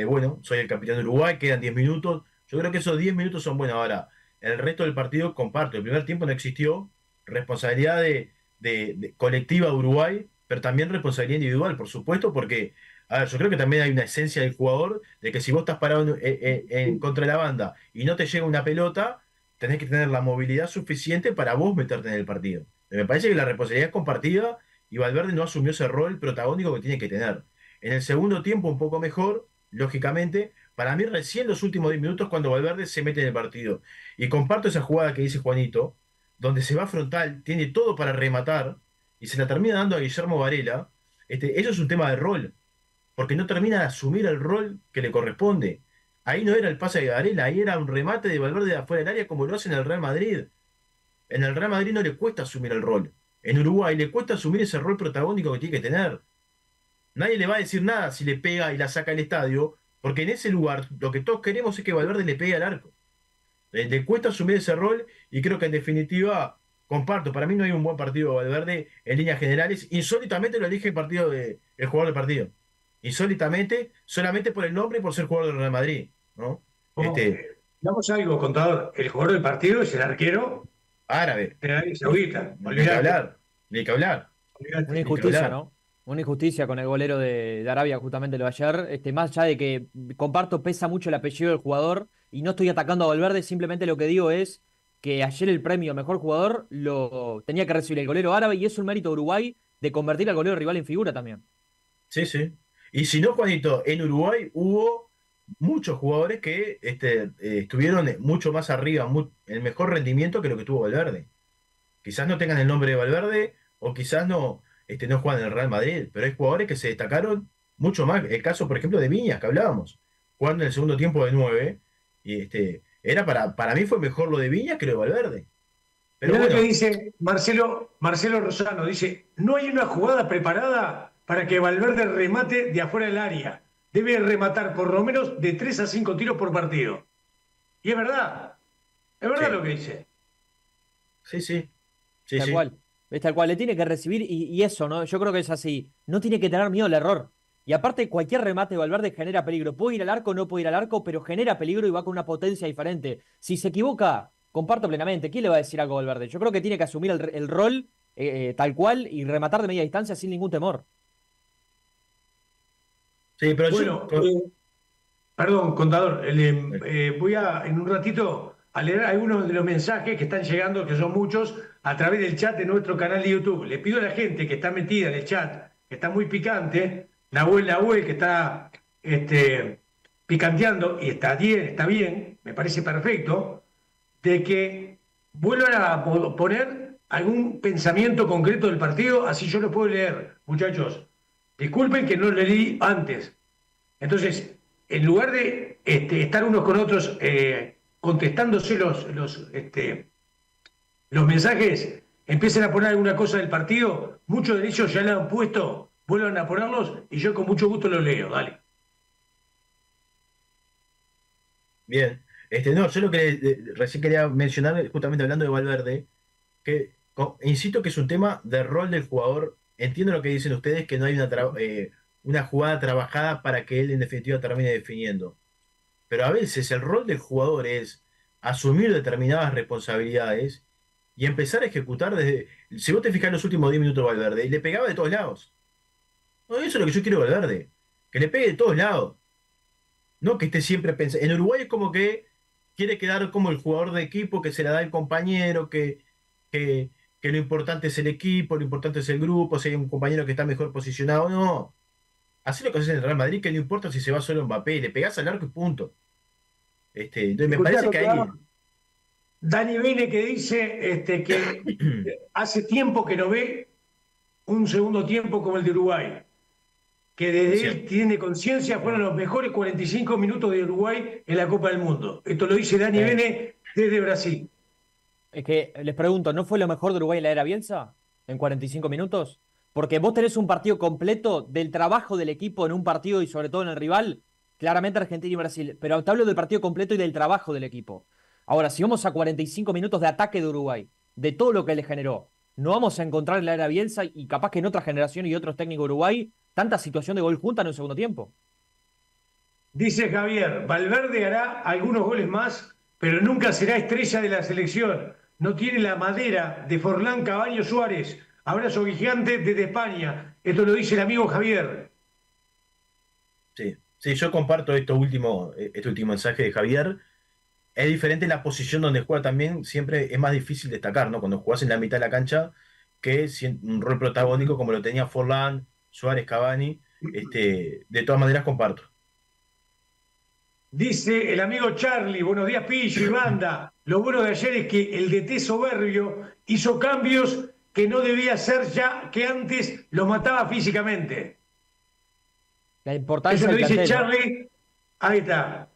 Bueno, soy el capitán de Uruguay, quedan 10 minutos. Yo creo que esos 10 minutos son buenos. Ahora, el resto del partido comparto. El primer tiempo no existió responsabilidad de colectiva de Uruguay, pero también responsabilidad individual, por supuesto, porque, a ver, yo creo que también hay una esencia del jugador de que si vos estás parado en contra de la banda y no te llega una pelota, tenés que tener la movilidad suficiente para vos meterte en el partido. Me parece que la responsabilidad es compartida y Valverde no asumió ese rol protagónico que tiene que tener. En el segundo tiempo un poco mejor, lógicamente, para mí recién los últimos 10 minutos cuando Valverde se mete en el partido. Y comparto esa jugada que dice Juanito, donde se va frontal, tiene todo para rematar y se la termina dando a Guillermo Varela. Eso es un tema de rol, porque no termina de asumir el rol que le corresponde. Ahí no era el pase de Varela, ahí era un remate de Valverde de afuera del área como lo hace en el Real Madrid. En el Real Madrid no le cuesta asumir el rol. En Uruguay le cuesta asumir ese rol protagónico que tiene que tener. Nadie le va a decir nada si le pega y la saca del estadio, porque en ese lugar lo que todos queremos es que Valverde le pegue al arco. Le cuesta asumir ese rol y creo que en definitiva, comparto, para mí no hay un buen partido de Valverde en líneas generales. Insólitamente lo elige el jugador del partido. Insólitamente, solamente por el nombre y por ser jugador del Real Madrid, ¿no? Digamos algo, contador. El jugador del partido es el arquero Árabe. de Arabia Saudita. Ni que hablar, ni que hablar, Una ni que injusticia, hablar. ¿no? Una injusticia con el golero de Arabia, justamente lo de ayer. Más allá de que comparto, pesa mucho el apellido del jugador y no estoy atacando a Valverde, simplemente lo que digo es que ayer el premio mejor jugador lo tenía que recibir el golero árabe y es un mérito de Uruguay de convertir al golero rival en figura también. Sí, sí. Y si no, Juanito, en Uruguay hubo muchos jugadores que estuvieron mucho más arriba, en mejor rendimiento que lo que tuvo Valverde. Quizás no tengan el nombre de Valverde o quizás no juegan en el Real Madrid, pero hay jugadores que se destacaron mucho más. El caso, por ejemplo, de Viñas, que hablábamos, jugando en el segundo tiempo de 9, y para mí fue mejor lo de Viñas que lo de Valverde. Pero Mirá lo que bueno, dice Marcelo Rosano. Dice, no hay una jugada preparada para que Valverde remate de afuera del área. Debe rematar por lo menos de 3 a 5 tiros por partido. Y es verdad. Es verdad Sí, lo que dice. sí, sí, sí, Tal sí. cual. Es tal cual. Le tiene que recibir y eso, ¿no? Yo creo que es así. No tiene que tener miedo al error. Y aparte, cualquier remate de Valverde genera peligro. Puede ir al arco, no puede ir al arco, pero genera peligro y va con una potencia diferente. Si se equivoca, comparto plenamente. ¿Quién le va a decir algo a Valverde? Yo creo que tiene que asumir el rol tal cual y rematar de media distancia sin ningún temor. Sí, pero yo, Bueno, perdón, contador, voy a en un ratito a leer algunos de los mensajes que están llegando, que son muchos, a través del chat de nuestro canal de YouTube. Le pido a la gente que está metida en el chat, que está muy picante, Nahuel, que está picanteando, y está bien, me parece perfecto, de que vuelvan a poner algún pensamiento concreto del partido, así yo lo puedo leer, muchachos. Disculpen que no lo leí antes. Entonces, en lugar de estar unos con otros contestándose los mensajes, empiecen a poner alguna cosa del partido, muchos de ellos ya lo han puesto, vuelvan a ponerlos y yo con mucho gusto los leo, dale. bien. No, yo lo que recién quería mencionar, justamente hablando de Valverde, que insisto que es un tema de rol del jugador. Entiendo lo que dicen ustedes, que no hay una jugada trabajada para que él en definitiva termine definiendo. Pero a veces el rol del jugador es asumir determinadas responsabilidades y empezar a ejecutar desde. Si vos te fijás en los últimos 10 minutos de Valverde, y le pegaba de todos lados. No, eso es lo que yo quiero de Valverde. Que le pegue de todos lados. No que esté siempre pensando. En Uruguay es como que quiere quedar como el jugador de equipo que se la da el compañero, que, que lo importante es el equipo, lo importante es el grupo, si hay un compañero que está mejor posicionado. No. Así lo que hace en el Real Madrid, que no importa si se va solo Mbappé, le pegás al arco y punto. Entonces me Escuchá, parece que ahí. Dani Bene que dice que hace tiempo que no ve un segundo tiempo como el de Uruguay, que Es desde él cierto. tiene conciencia fueron los mejores 45 minutos de Uruguay en la Copa del Mundo. Esto lo dice Dani Eh, Bene desde Brasil. Es que les pregunto, ¿no fue lo mejor de Uruguay en la era Bielsa en 45 minutos? Porque vos tenés un partido completo del trabajo del equipo en un partido y sobre todo en el rival, claramente Argentina y Brasil, pero te hablo del partido completo y del trabajo del equipo. Ahora, si vamos a 45 minutos de ataque de Uruguay, de todo lo que le generó, no vamos a encontrar en la era Bielsa y capaz que en otra generación y otros técnicos de Uruguay tanta situación de gol junta en un segundo tiempo. Dice Javier, Valverde hará algunos goles más, pero nunca será estrella de la selección. No tiene la madera de Forlán, Cabaño, Suárez. Abrazo gigante desde España. Esto lo dice el amigo Javier. Sí, sí, yo comparto este último mensaje de Javier. Es diferente la posición donde juega también, siempre es más difícil destacar, ¿no? Cuando jugás en la mitad de la cancha, que un rol protagónico como lo tenía Forlán, Suárez, Cavani. De todas maneras comparto. Dice el amigo Charlie, buenos días Pillo y banda. Lo bueno de ayer es que el DT soberbio hizo cambios que no debía hacer ya, que antes lo mataba físicamente. La Eso importancia lo del dice plantel, ¿no? Charlie. Ahí está.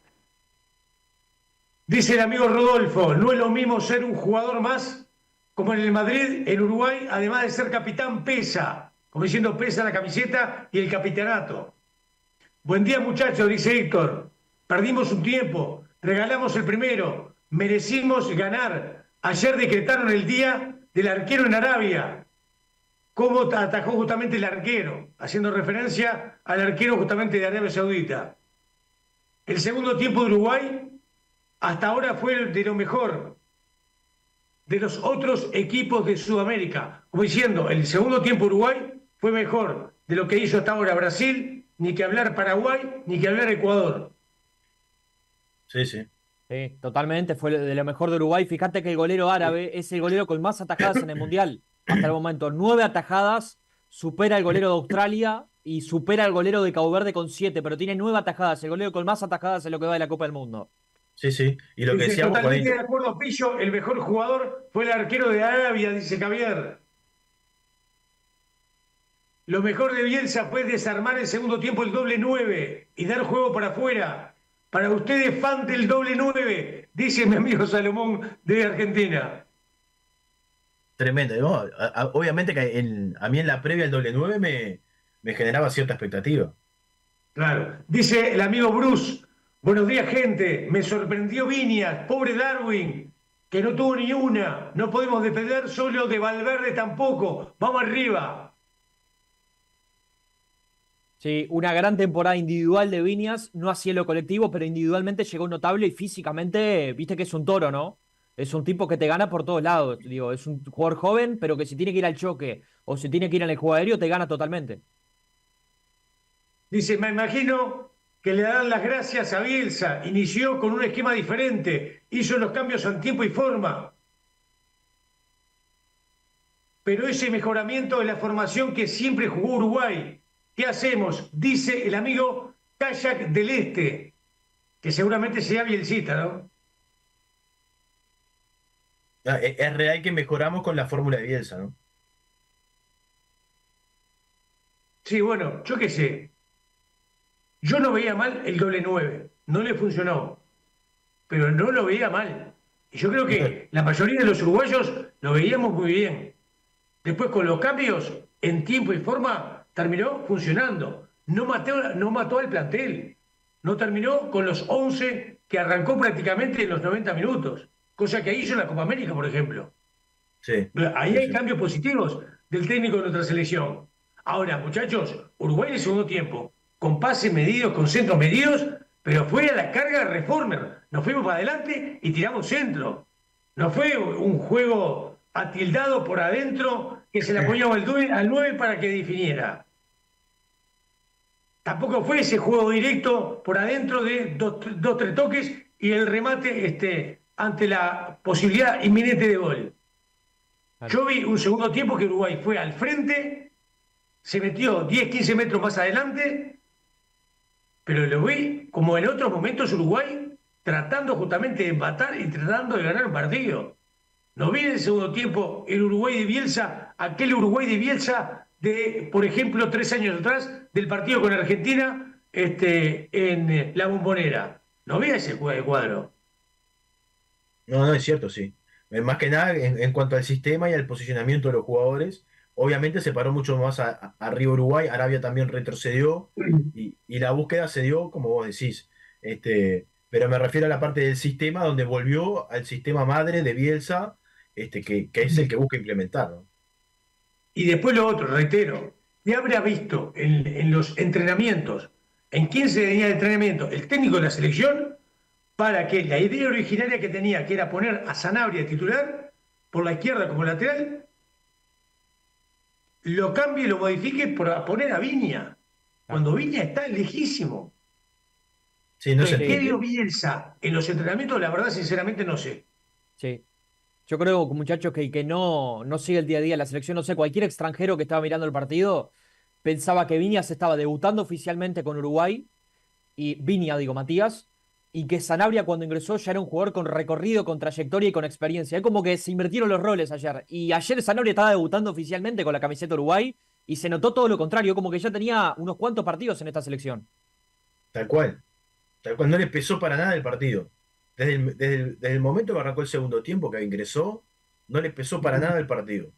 Dice el amigo Rodolfo, no es lo mismo ser un jugador más como en el Madrid, en Uruguay, además de ser capitán, pesa. Como diciendo, pesa la camiseta y el capitanato. Buen día, muchachos, dice Héctor. Perdimos un tiempo, regalamos el primero, merecimos ganar. Ayer decretaron el día del arquero en Arabia. ¿Cómo atajó justamente el arquero? Haciendo referencia al arquero justamente de Arabia Saudita. El segundo tiempo de Uruguay hasta ahora fue de lo mejor de los otros equipos de Sudamérica. Como diciendo, el segundo tiempo de Uruguay fue mejor de lo que hizo hasta ahora Brasil, ni que hablar Paraguay, ni que hablar Ecuador. Sí, sí. Sí, totalmente, fue de lo mejor de Uruguay. Fíjate que el golero árabe es el golero con más atajadas en el Mundial. Hasta el momento, 9 atajadas, supera el golero de Australia y supera al golero de Cabo Verde con 7, pero tiene 9 atajadas, el golero con más atajadas en lo que va de la Copa del Mundo. Sí, sí. Y lo que Dice, decíamos, totalmente de Juanito. acuerdo, Pillo, el mejor jugador fue el arquero de Arabia, dice Javier. Lo mejor de Bielsa fue desarmar el segundo tiempo el doble 9 y dar juego para afuera. Para ustedes, fan del doble 9, dice mi amigo Salomón de Argentina. Tremendo, ¿no? Obviamente que a mí en la previa el doble 9 me generaba cierta expectativa. Claro. Dice el amigo Bruce, buenos días, gente. Me sorprendió Viñas, pobre Darwin. que no tuvo ni una. No podemos depender solo de Valverde tampoco. Vamos arriba. Sí, una gran temporada individual de Viñas, no así en lo colectivo, pero individualmente llegó notable y físicamente, viste que es un toro, ¿no? Es un tipo que te gana por todos lados. Digo, es un jugador joven, pero que si tiene que ir al choque o si tiene que ir en el juego aéreo, te gana totalmente. Dice, me imagino que le dan las gracias a Bielsa. Inició con un esquema diferente, hizo los cambios en tiempo y forma. Pero ese mejoramiento es la formación que siempre jugó Uruguay. ¿Qué hacemos? Dice el amigo Kayak del Este, que seguramente sea bielcita, ¿no? Es real que mejoramos con la fórmula de Bielsa, ¿no? Sí, bueno, yo qué sé. Yo no veía mal el doble 9, no le funcionó, pero no lo veía mal. Y yo creo que la mayoría de los uruguayos lo veíamos muy bien. Después con los cambios, en tiempo y forma, terminó funcionando. No mató al plantel. No terminó con los 11 que arrancó prácticamente en los 90 minutos. Cosa que hizo en la Copa América, por ejemplo. Sí, Ahí sí, hay sí. cambios positivos del técnico de nuestra selección. Ahora, muchachos, Uruguay en el segundo tiempo, con pases medidos, con centros medidos, pero fue a la carga de Reformer. Nos fuimos para adelante y tiramos centro. No fue un juego atildado por adentro que se la poníamos al 9 para que definiera. Tampoco fue ese juego directo por adentro de dos, tres toques y el remate ante la posibilidad inminente de gol. Claro. Yo vi un segundo tiempo que Uruguay fue al frente, se metió 10, 15 metros más adelante, pero lo vi como en otros momentos Uruguay tratando justamente de empatar y tratando de ganar un partido. No vi en el segundo tiempo el Uruguay de Bielsa, aquel Uruguay de Bielsa de, por ejemplo, 3 años atrás, del partido con Argentina en la Bombonera. No vi ese cuadro. No, no es cierto, sí. Más que nada, en cuanto al sistema y al posicionamiento de los jugadores, obviamente se paró mucho más arriba Uruguay, Arabia también retrocedió y la búsqueda se dio, como vos decís. Pero me refiero a la parte del sistema donde volvió al sistema madre de Bielsa, que es el que busca implementar, ¿no? Y después lo otro, reitero, ¿qué habrá visto en los entrenamientos, en 15 días de entrenamiento, el técnico de la selección para que la idea originaria que tenía, que era poner a Sanabria titular por la izquierda como lateral, lo cambie y lo modifique para poner a Viña, Claro. cuando Viña está lejísimo? Sí, no se Entonces, ¿qué Sí, vio entiende. Bielsa en los entrenamientos? La verdad, sinceramente, no sé. sí. Yo creo, muchachos, que el que no sigue el día a día de la selección, no sé, cualquier extranjero que estaba mirando el partido pensaba que Viñas estaba debutando oficialmente con Uruguay, y Viña, digo, Matías, y que Sanabria cuando ingresó ya era un jugador con recorrido, con trayectoria y con experiencia. Es como que se invirtieron los roles ayer. Y ayer Sanabria estaba debutando oficialmente con la camiseta Uruguay y se notó todo lo contrario, como que ya tenía unos cuantos partidos en esta selección. Tal cual. Tal cual, no le pesó para nada el partido. Desde el momento que arrancó el segundo tiempo, que ingresó, no le pesó para nada el partido.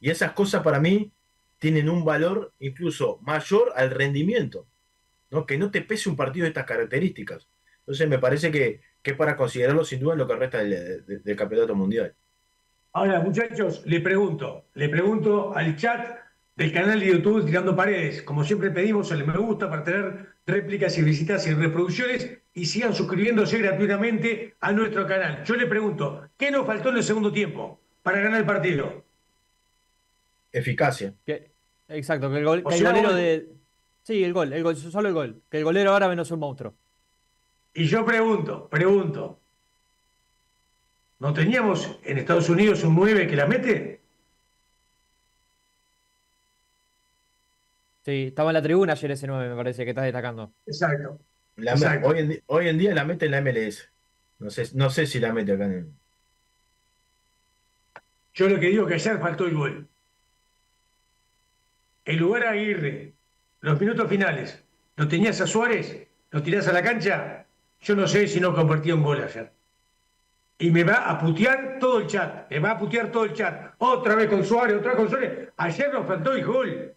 Y esas cosas para mí tienen un valor incluso mayor al rendimiento, ¿no? Que no te pese un partido de estas características. Entonces me parece que es para considerarlo sin duda en lo que resta del campeonato mundial. Ahora, muchachos, le pregunto al chat del canal de YouTube Tirando Paredes. Como siempre pedimos el me gusta para tener réplicas y visitas y reproducciones y sigan suscribiéndose gratuitamente a nuestro canal. Yo le pregunto, ¿qué nos faltó en el segundo tiempo para ganar el partido? Eficacia. Exacto, O que el sea, golero gol. de. Sí, el gol, solo el gol. Que el golero árabe no es un monstruo. Y yo pregunto, ¿no teníamos en Estados Unidos un 9 que la mete? Sí, estaba en la tribuna ayer ese 9 me parece, que estás destacando. Exacto, exacto. Hoy en día la mete en la MLS. No sé si la mete acá Yo lo que digo que ayer faltó el gol. El lugar a Aguirre, los minutos finales, ¿lo tenías a Suárez? ¿Lo tirás a la cancha? Yo no sé si no convertía un gol ayer. Y me va a putear todo el chat, me va a putear todo el chat. Otra vez con Suárez, otra vez con Suárez. Ayer nos faltó el gol.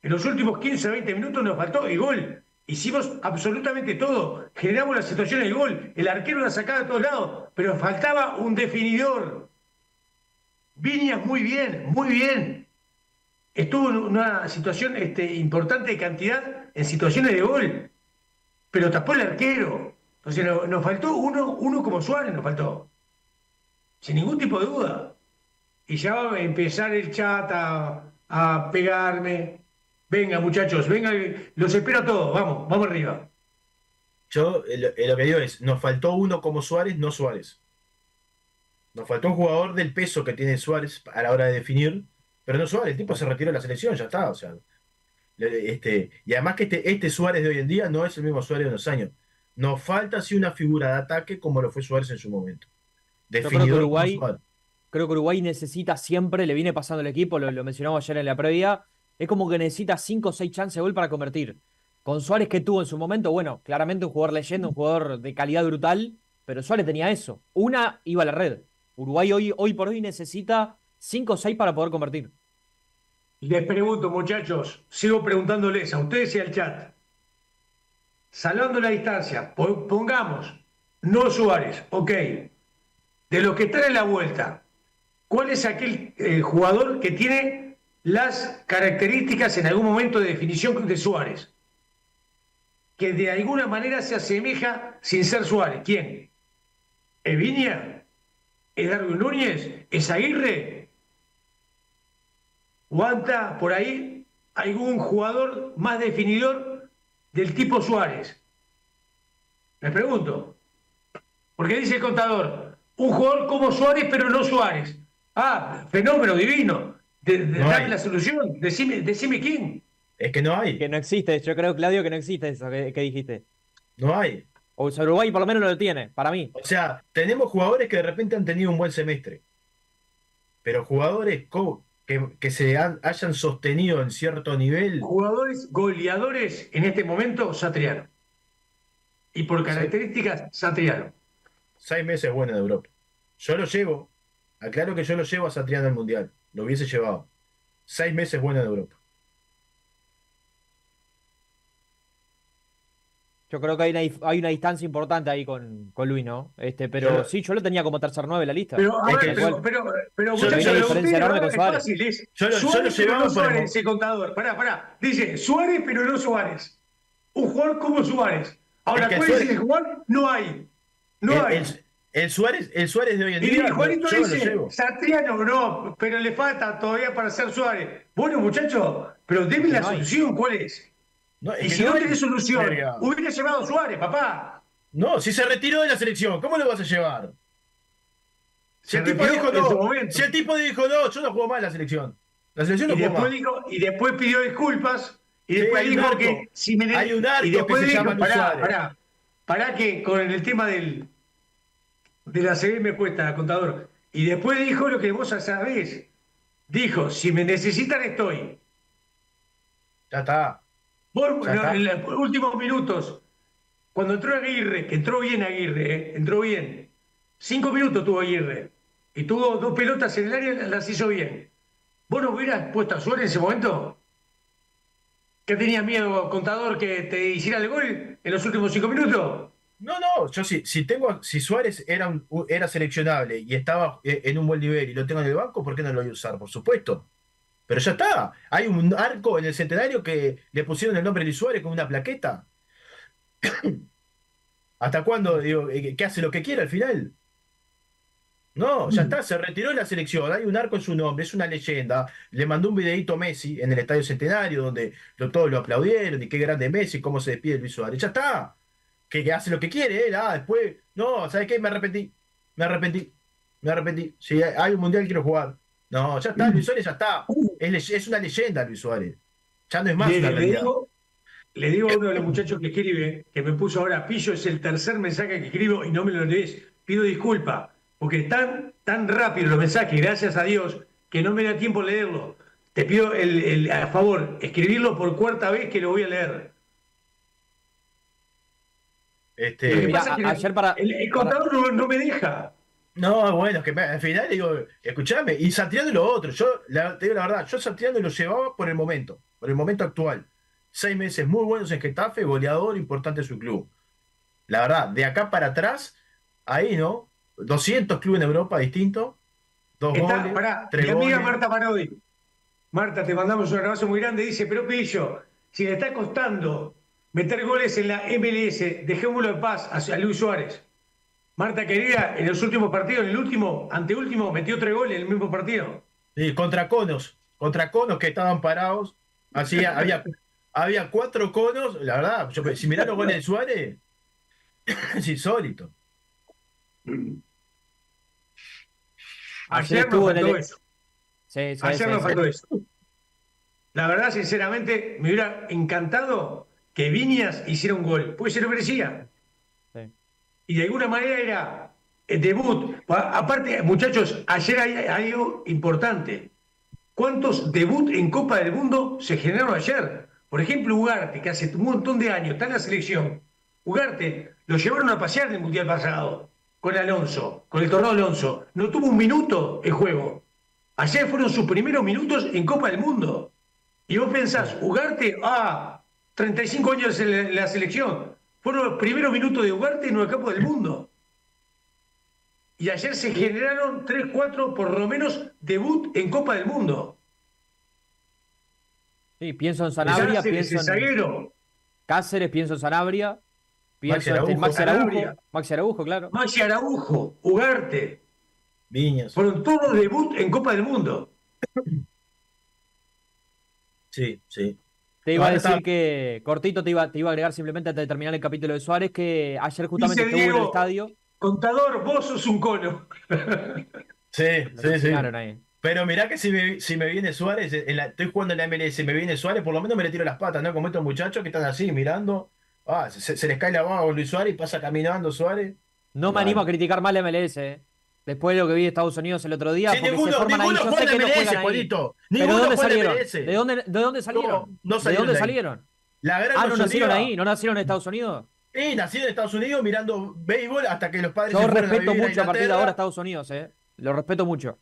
En los últimos 15, 20 minutos nos faltó el gol. Hicimos absolutamente todo. Generamos la situación del gol. El arquero la sacaba de todos lados. Pero faltaba un definidor. Viñas muy bien, muy bien. Estuvo en una situación importante de cantidad en situaciones de gol. Pero tapó el arquero. Entonces nos faltó uno como Suárez, nos faltó. Sin ningún tipo de duda. Y ya va a empezar el chat a pegarme. Venga, muchachos, venga, los espero a todos. Vamos, vamos arriba. Yo lo que digo es, nos faltó uno como Suárez, no Suárez. Nos faltó un jugador del peso que tiene Suárez a la hora de definir, pero no Suárez, el tipo se retiró de la selección, ya está. O sea, y además que este Suárez de hoy en día no es el mismo Suárez de unos años. Nos falta así una figura de ataque como lo fue Suárez en su momento. Yo creo que Definidor como Uruguay, Suárez. creo que Uruguay necesita siempre, le viene pasando el equipo, lo mencionamos ayer en la previa, es como que necesita 5 o 6 chances de gol para convertir. Con Suárez que tuvo en su momento, bueno, claramente un jugador leyenda, un jugador de calidad brutal, pero Suárez tenía eso. Una iba a la red. Uruguay hoy por hoy necesita 5 o 6 para poder convertir. Les pregunto, muchachos, sigo preguntándoles a ustedes y al chat. Salvando la distancia, pongamos, no Suárez, ok. De los que están en la vuelta, ¿cuál es aquel jugador que tiene las características en algún momento de definición de Suárez? Que de alguna manera se asemeja sin ser Suárez. ¿Quién? ¿Es Viña? ¿Es Darwin Núñez? ¿Es Aguirre? ¿O anda por ahí algún jugador más definidor del tipo Suárez? Me pregunto. Porque dice el contador, un jugador como Suárez, pero no Suárez. Ah, fenómeno divino. No Dame hay. la solución. Decime quién. Es que no Que hay. no existe, yo creo, Claudio, que no existe eso que dijiste. No hay. O sea, Uruguay por lo menos no lo tiene, para mí. O sea, tenemos jugadores que de repente han tenido un buen semestre, pero jugadores que hayan sostenido en cierto nivel, Jugadores goleadores en este momento, Satriano. Y por se- características, Satriano. 6 meses bueno de Europa. Yo lo llevo, aclaro que yo lo llevo a Satriano al Mundial, lo hubiese llevado. 6 meses bueno de Europa. Yo creo que hay una distancia importante ahí con Luis, ¿no? Yo Pero lo, sí, yo lo tenía como tercer 9 en la lista. Pero, a es ver, que Tal cual. pero yo, Hay muchachos, una yo lo lo, que diferencia ustedes enorme con es Suárez. fácil, es yo lo Suárez, pero no llevaba por el Suárez, ese contador. Pará. Dice, Suárez, pero no Suárez. Un jugador como Suárez. es Ahora, que el ¿cuál es el Suárez, jugador? No hay. No el, hay. el Suárez de hoy en Y día, Juanito yo no lo dice, llevo. Satriano, no, pero le falta todavía para ser Suárez. Bueno, muchachos, pero Es deme que la no hay. solución, ¿cuál es? No, Y es que si no no hay. tenés solución, Verga. hubiera llevado a Suárez, papá. No, si se retiró de la selección, ¿cómo lo vas a llevar? Si Se el tipo retiró dijo en su no, momento. si el tipo dijo no, yo no juego más en la selección. La selección no juego más. Y después pidió disculpas, y Sí, después hay un dijo arco. que si me Hay un y arco después que se dijo, llama Luis Suárez. pará que con el tema de la CB me cuesta, contador. Y después dijo lo que vos ya sabés. Dijo, si me necesitan estoy. Ya está, Vos, ya está. en los últimos minutos, cuando entró Aguirre, que entró bien Aguirre, entró bien. 5 minutos tuvo Aguirre. Y tuvo 2 pelotas en el área, las hizo bien. ¿Vos no hubieras puesto a Suárez en ese momento? ¿Qué tenías miedo, contador, que te hiciera el gol en los últimos 5 minutos? No, yo si Suárez era seleccionable y estaba en un buen nivel y lo tengo en el banco, ¿por qué no lo voy a usar? Por supuesto. Pero ya está. Hay un arco en el centenario que le pusieron el nombre de Luis Suárez con una plaqueta. ¿Hasta cuándo? Digo, que hace lo que quiere al final. No, ya está, se retiró de la selección, hay un arco en su nombre, es una leyenda. Le mandó un videíto Messi en el Estadio Centenario donde todos lo aplaudieron y qué grande Messi, cómo se despide Luis Suárez. Ya está, que hace lo que quiere él. Después, no, ¿sabes qué? Me arrepentí. Si hay un mundial quiero jugar. No, ya está, Luis Suárez ya está. Es una leyenda Luis Suárez. Ya no es más Le, una le realidad. digo, le digo a uno de los muchachos que escribe, que me puso ahora, Pillo, es el tercer mensaje que escribo y no me lo lees. Pido disculpa, porque tan rápido los mensajes, gracias a Dios, que no me da tiempo leerlo. Te pido a favor, escribirlo por cuarta vez que lo voy a leer. Lo que Este, Mira, pasa es que ayer el contador no me deja. No, bueno, es que al final digo, escuchame, y Santiago lo otro, te digo la verdad, yo Santiago lo llevaba por el momento actual. 6 meses muy buenos en Getafe, goleador importante en su club. La verdad, de acá para atrás, ahí, ¿no? 200 clubes en Europa distintos, 2 Está, goles, pará, 3 mi amiga goles. Marta Parodi. Marta, te mandamos un abrazo muy grande. Dice, pero Pillo, si le está costando meter goles en la MLS, dejémoslo en paz a Luis Suárez. Marta querida, en los últimos partidos, en el último, anteúltimo, metió 3 goles en el mismo partido. Sí, contra conos que estaban parados. Así había 4 conos. La verdad, si mirá los goles de Suárez, es insólito. Ayer Ayer nos estuvo en faltó el... eso. Sí, sí, Ayer sí, nos sí. faltó eso. La verdad, sinceramente, me hubiera encantado que Viñas hiciera un gol, porque se lo merecía. Sí. Y de alguna manera era el debut. Aparte, muchachos, ayer hay algo importante. ¿Cuántos debut en Copa del Mundo se generaron ayer? Por ejemplo, Ugarte, que hace un montón de años está en la selección. Ugarte lo llevaron a pasear en el Mundial pasado con Alonso, con el Tornado Alonso. No tuvo un minuto en juego. Ayer fueron sus primeros minutos en Copa del Mundo. Y vos pensás, Ugarte, 35 años en la selección. Fueron los primeros minutos de Ugarte en el campo del mundo. Y ayer se generaron 3, 4, por lo menos, debut en Copa del Mundo. Sí, pienso en Sanabria, Cáceres, pienso el en zaguero, Cáceres, pienso en Sanabria, Maxi pienso en Araujo, Maxi Araujo. Sanabria. Maxi Araujo, claro. Maxi Araujo, Ugarte. Viñas. Fueron todos debut en Copa del Mundo. Sí, sí. Te iba a Ahora decir está- que, cortito, te iba a agregar simplemente antes de terminar el capítulo de Suárez, que ayer justamente Dice estuvo en el Diego, estadio. contador, vos sos un cono. Sí, Lo sí, sí. asesinaron ahí. Pero mirá que si me viene Suárez, estoy jugando en la MLS, me viene Suárez, por lo menos me le tiro las patas, ¿no? Como estos muchachos que están así mirando. Se les cae la baba con Luis Suárez y pasa caminando Suárez. No me Mal. animo a criticar más la MLS, Después de lo que vi de Estados Unidos el otro día, Sí, porque se ninguno forman ahí. juega Yo en sé la que no MLS, juegan ahí. Juanito. ¿Pero de Ninguno dónde juega en la salieron? MLS. ¿De dónde salieron? No ¿De dónde de ahí. salieron? La gran ¿No nacieron mayoría. ahí? ¿No nacieron en Estados Unidos? Nací en Estados Unidos mirando béisbol hasta que los padres Yo se fueron a respeto vivir a mucho a partir de Inglaterra. ahora a Estados Unidos, Lo respeto mucho. No,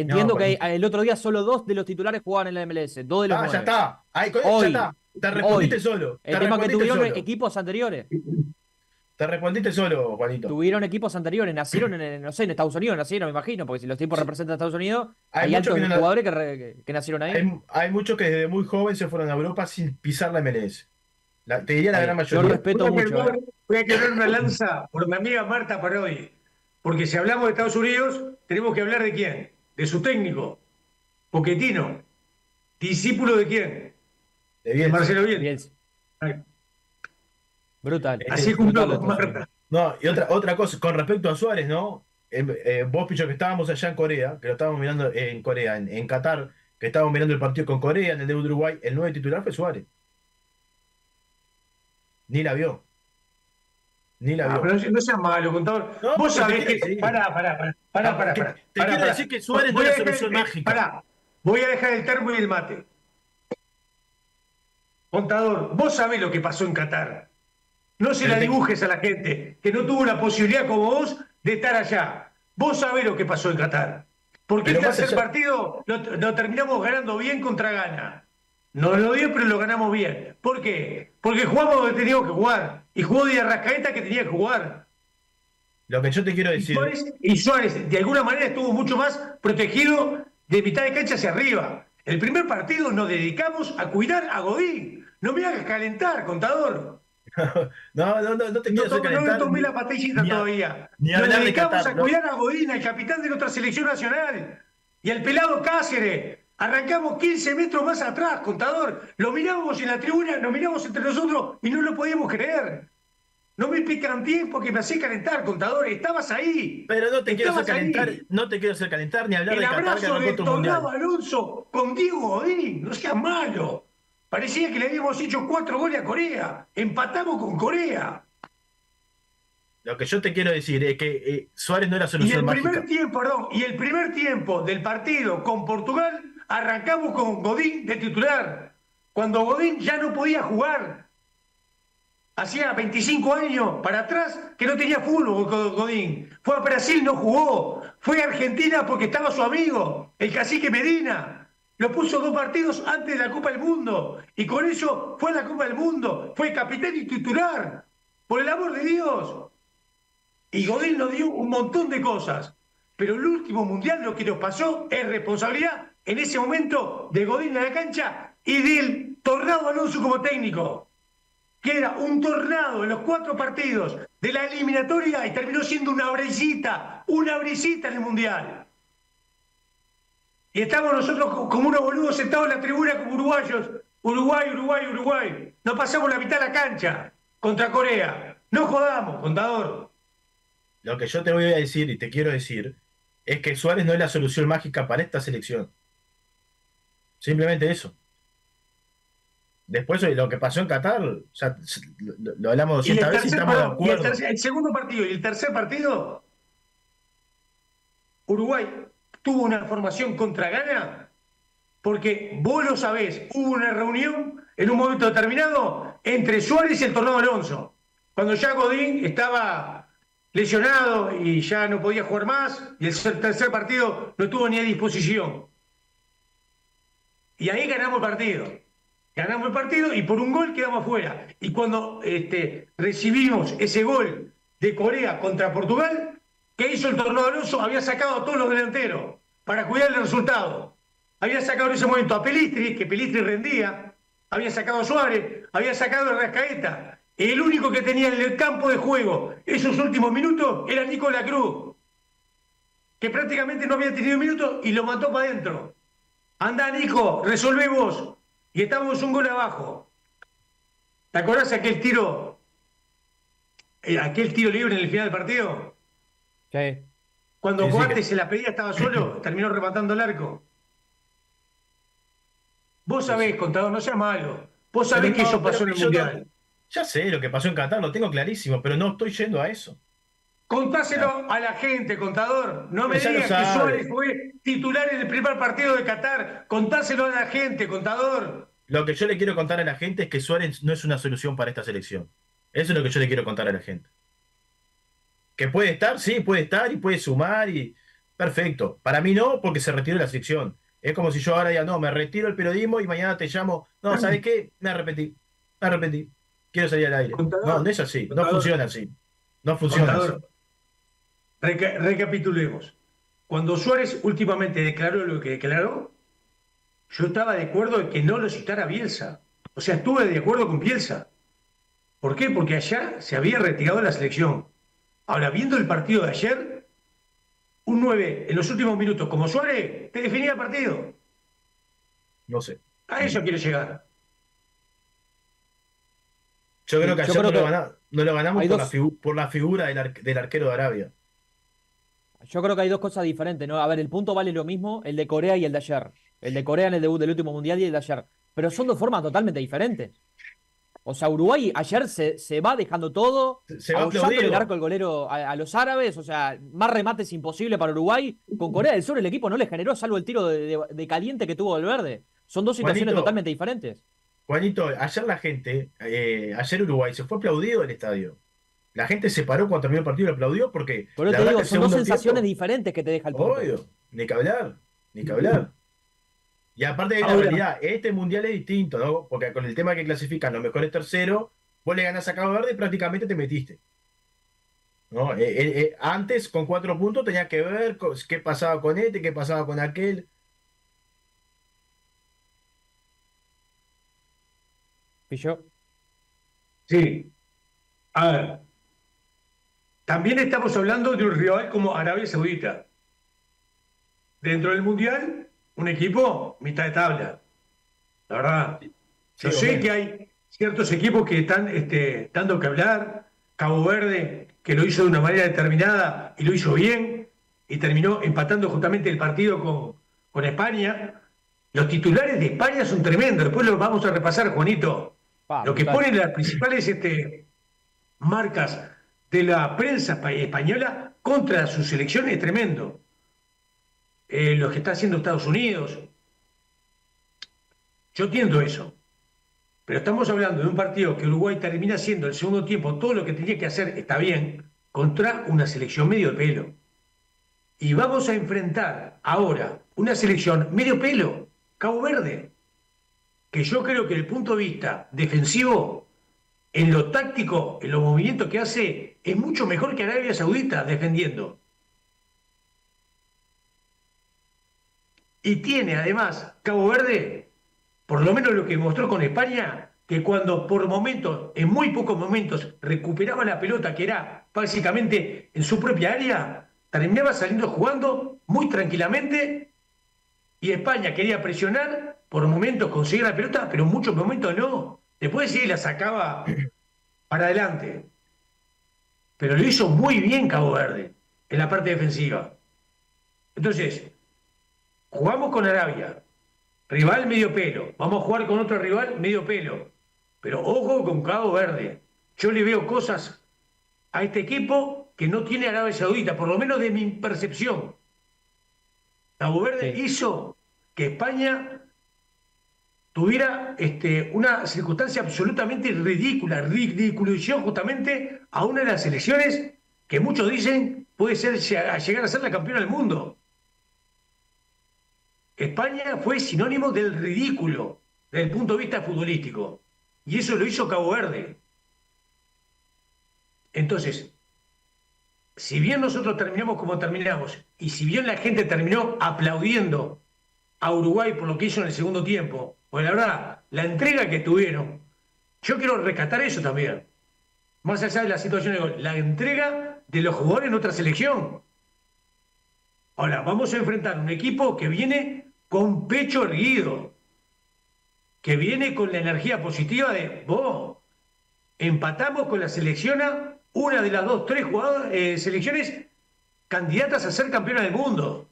Entiendo que Juanito. el otro día solo 2 de los titulares jugaban en la MLS, 2 de los Ya 9. está. Ahí, con eso Hoy, ya está. Te respondiste hoy. solo. El Te tema que respondiste tuvieron solo. equipos anteriores. Te respondiste solo, Juanito. Tuvieron equipos anteriores, nacieron no sé, en Estados Unidos nacieron, me imagino, porque si los tipos Sí. representan a Estados Unidos, Hay hay muchos altos que no- jugadores que nacieron ahí. Hay muchos que desde muy joven se fueron a Europa sin pisar la MLS. Te diría la gran Yo mayoría. respeto mucho, Voy a quebrar una lanza por mi amiga Marta Parodi. Porque si hablamos de Estados Unidos, tenemos que hablar de quién. De su técnico, Pochettino. ¿Discípulo de quién? De De Bielsa. Marcelo Bielsa. Bielsa. Brutal. Así brutal cumplió lo de con Estados Unidos. Marta. No, y otra cosa, con respecto a Suárez, ¿no? Vos, Picho, que estábamos allá en Corea, que lo estábamos mirando en Corea, en Qatar, que estábamos mirando el partido con Corea, en el de Uruguay, el 9 titular fue Suárez. Ni la vio. Ni la vio. Pero no seas malo, contador. No, Vos pero sabés te que. quiero decir. Pará. Te quiero decir que Suárez no Voy es a la dejar- solución mágica. Pará, voy a dejar el termo y el mate. Contador, vos sabés lo que pasó en Qatar. No se Pero la te- dibujes a la gente que no tuvo la posibilidad como vos de estar allá. Vos sabés lo que pasó en Qatar. Porque el Pero más tercer allá- partido lo terminamos ganando bien contra Ghana. No lo dio, pero lo ganamos bien. ¿Por qué? Porque jugamos donde teníamos que jugar. Y jugó de Arrascaeta que tenía que jugar. Lo que yo te quiero decir, Y Suárez, de alguna manera, estuvo mucho más protegido de mitad de cancha hacia arriba. El primer partido nos dedicamos a cuidar a Godín. No me hagas calentar, contador. no te quiero hacer No calentar. tomé la pastillita ni a- todavía. ni Nos hablar de dedicamos Qatar, a ¿no? cuidar a Godín, al capitán de nuestra selección nacional. Y al pelado Cáceres. Arrancamos 15 metros más atrás, contador. Lo mirábamos en la tribuna, nos miramos entre nosotros y no lo podíamos creer. No me pican tiempo que me hacía calentar, contador. Estabas ahí. Pero no te quiero hacer Estabas ahí. calentar, no te quiero hacer calentar ni hablar El de Qatar que abrazo arrancó del tu mundial. Tornado Alonso con Diego Godín, no seas malo. Parecía que le habíamos hecho 4 goles a Corea. Empatamos con Corea. Lo que yo te quiero decir es que Suárez no es la Y solución el mágica. primer tiempo del partido con Portugal, arrancamos con Godín de titular. Cuando Godín ya no podía jugar. Hacía 25 años para atrás que no tenía fútbol Godín. Fue a Brasil, no jugó. Fue a Argentina porque estaba su amigo, el cacique Medina. Lo puso 2 partidos antes de la Copa del Mundo. Y con eso fue a la Copa del Mundo. Fue capitán y titular. Por el amor de Dios. Y Godín nos dio un montón de cosas. Pero el último mundial lo que nos pasó es responsabilidad en ese momento de Godín en la cancha y del Tornado Alonso como técnico. Que era un tornado en los 4 partidos de la eliminatoria y terminó siendo una brisita en el mundial. Y estamos nosotros como unos boludos sentados en la tribuna como uruguayos. Uruguay, Uruguay, Uruguay. No pasamos la mitad de la cancha contra Corea. No jodamos, contador. Lo que yo te voy a decir y te quiero decir es que Suárez no es la solución mágica para esta selección. Simplemente eso. Después lo que pasó en Qatar, o sea, lo hablamos 200 veces y estamos de acuerdo. El segundo partido y el tercer partido, Uruguay tuvo una formación contra Ghana, porque vos lo sabés, hubo una reunión en un momento determinado entre Suárez y el Tornado Alonso, cuando ya Godín estaba lesionado y ya no podía jugar más, y el tercer partido no tuvo ni a disposición. Y ahí ganamos el partido. Ganamos el partido y por un gol quedamos afuera. Y cuando recibimos ese gol de Corea contra Portugal, ¿qué hizo el Tornado Alonso? Había sacado a todos los delanteros para cuidar el resultado. Había sacado en ese momento a Pelistri, que Pelistri rendía, había sacado a Suárez, había sacado a Rascaeta. El único que tenía en el campo de juego esos últimos minutos era Nicolás Cruz, que prácticamente no había tenido minutos y lo mató para adentro. Andá, Nico, resolvé vos. Y estábamos un gol abajo. ¿Te acordás aquel tiro libre en el final del partido? Sí. Cuando Sí, Coates se la pedía, estaba solo, terminó rematando el arco. Vos sabés, contador, no seas malo. Vos sabés que eso pasó en el Mundial. Ya sé lo que pasó en Qatar, lo tengo clarísimo, pero no estoy yendo a eso. Contáselo a la gente, contador. No me Ya lo digas que sabe. Suárez fue titular en el primer partido de Qatar. Contáselo a la gente, contador. Lo que yo le quiero contar a la gente es que Suárez no es una solución para esta selección. Eso es lo que yo le quiero contar a la gente. Que puede estar, sí, puede estar y puede sumar y perfecto. Para mí no, porque se retiró de la selección. Es como si yo ahora diga, no, me retiro del periodismo y mañana te llamo. No, ¿sabes qué? Me arrepentí. Quiero salir al aire. Contador, No, no es así. No contador, funciona así. No funciona así. contador. Recapitulemos. Cuando Suárez últimamente declaró lo que declaró, yo estaba de acuerdo en que no lo citara Bielsa. O sea, estuve de acuerdo con Bielsa. ¿Por qué? Porque allá se había retirado de la selección. Ahora, viendo el partido de ayer, un 9 en los últimos minutos como Suárez te definía el partido. No sé. A eso quiero llegar. Yo creo que Yo ayer creo no lo ganamos hay por, dos- por la figura del arquero de Arabia. Yo creo que hay dos cosas diferentes, ¿no? A ver, el punto vale lo mismo, el de Corea y el de ayer. El de Corea en el debut del último mundial y el de ayer. Pero son dos formas totalmente diferentes. O sea, Uruguay ayer se va dejando todo, Se va ahullando el aplaudido. arco del golero a los árabes. O sea, más remates imposible para Uruguay. Con Corea del Sur el equipo no le generó, salvo el tiro de caliente que tuvo Valverde. Son dos situaciones Juanito, totalmente diferentes. Juanito, ayer la gente, ayer Uruguay se fue aplaudido del estadio. La gente se paró cuando terminó el partido y lo aplaudió porque Por eso la te verdad digo, que el son dos segundo sensaciones tiempo, diferentes que te deja el punto. obvio, ni que hablar, ni que hablar. Y aparte de la Ahora, realidad, este mundial es distinto, ¿no? Porque con el tema que clasifican los mejores terceros, vos le ganás a Cabo Verde y prácticamente te metiste. ¿No? Antes, con 4 puntos, tenías que ver qué pasaba con este, qué pasaba con aquel. Y yo, sí. A ver, también estamos hablando de un rival como Arabia Saudita. Dentro del Mundial, un equipo mitad de tabla. La verdad. Sí, Yo sé bueno. que hay ciertos equipos que están dando que hablar. Cabo Verde, que lo hizo de una manera determinada y lo hizo bien, y terminó empatando justamente el partido con España. Los titulares de España son tremendos. Después los vamos a repasar, Juanito. Lo que brutal. ponen las principales marcas de la prensa española contra su selección es tremendo. Lo que está haciendo Estados Unidos. Yo entiendo eso. Pero estamos hablando de un partido que Uruguay termina haciendo el segundo tiempo, todo lo que tenía que hacer está bien, contra una selección medio de pelo. Y vamos a enfrentar ahora una selección medio pelo. Cabo Verde, que yo creo que desde el punto de vista defensivo, en lo táctico, en los movimientos que hace, es mucho mejor que Arabia Saudita defendiendo. Y tiene además Cabo Verde, por lo menos lo que mostró con España, que cuando por momentos, en muy pocos momentos, recuperaba la pelota, que era básicamente en su propia área, terminaba saliendo jugando muy tranquilamente y España quería presionar, por momentos conseguir la pelota, pero en muchos momentos no. Después sí la sacaba para adelante. Pero lo hizo muy bien Cabo Verde en la parte defensiva. Entonces, jugamos con Arabia, rival medio pelo. Vamos a jugar con otro rival medio pelo. Pero ojo con Cabo Verde. Yo le veo cosas a este equipo que no tiene Arabia Saudita, por lo menos de mi percepción. Cabo Verde Sí. hizo que España tuviera una circunstancia absolutamente ridícula, ridiculizó justamente a una de las selecciones que muchos dicen puede ser llegar a ser la campeona del mundo. España fue sinónimo del ridículo desde el punto de vista futbolístico. Y eso lo hizo Cabo Verde. Entonces, si bien nosotros terminamos como terminamos, y si bien la gente terminó aplaudiendo a Uruguay por lo que hizo en el segundo tiempo, pues la verdad, la entrega que tuvieron, yo quiero rescatar eso también, más allá de la situación de gol, la entrega de los jugadores en otra selección. Ahora, vamos a enfrentar un equipo que viene con pecho erguido, que viene con la energía positiva de vos. Empatamos con la selección A, una de las dos, tres selecciones candidatas a ser campeona del mundo.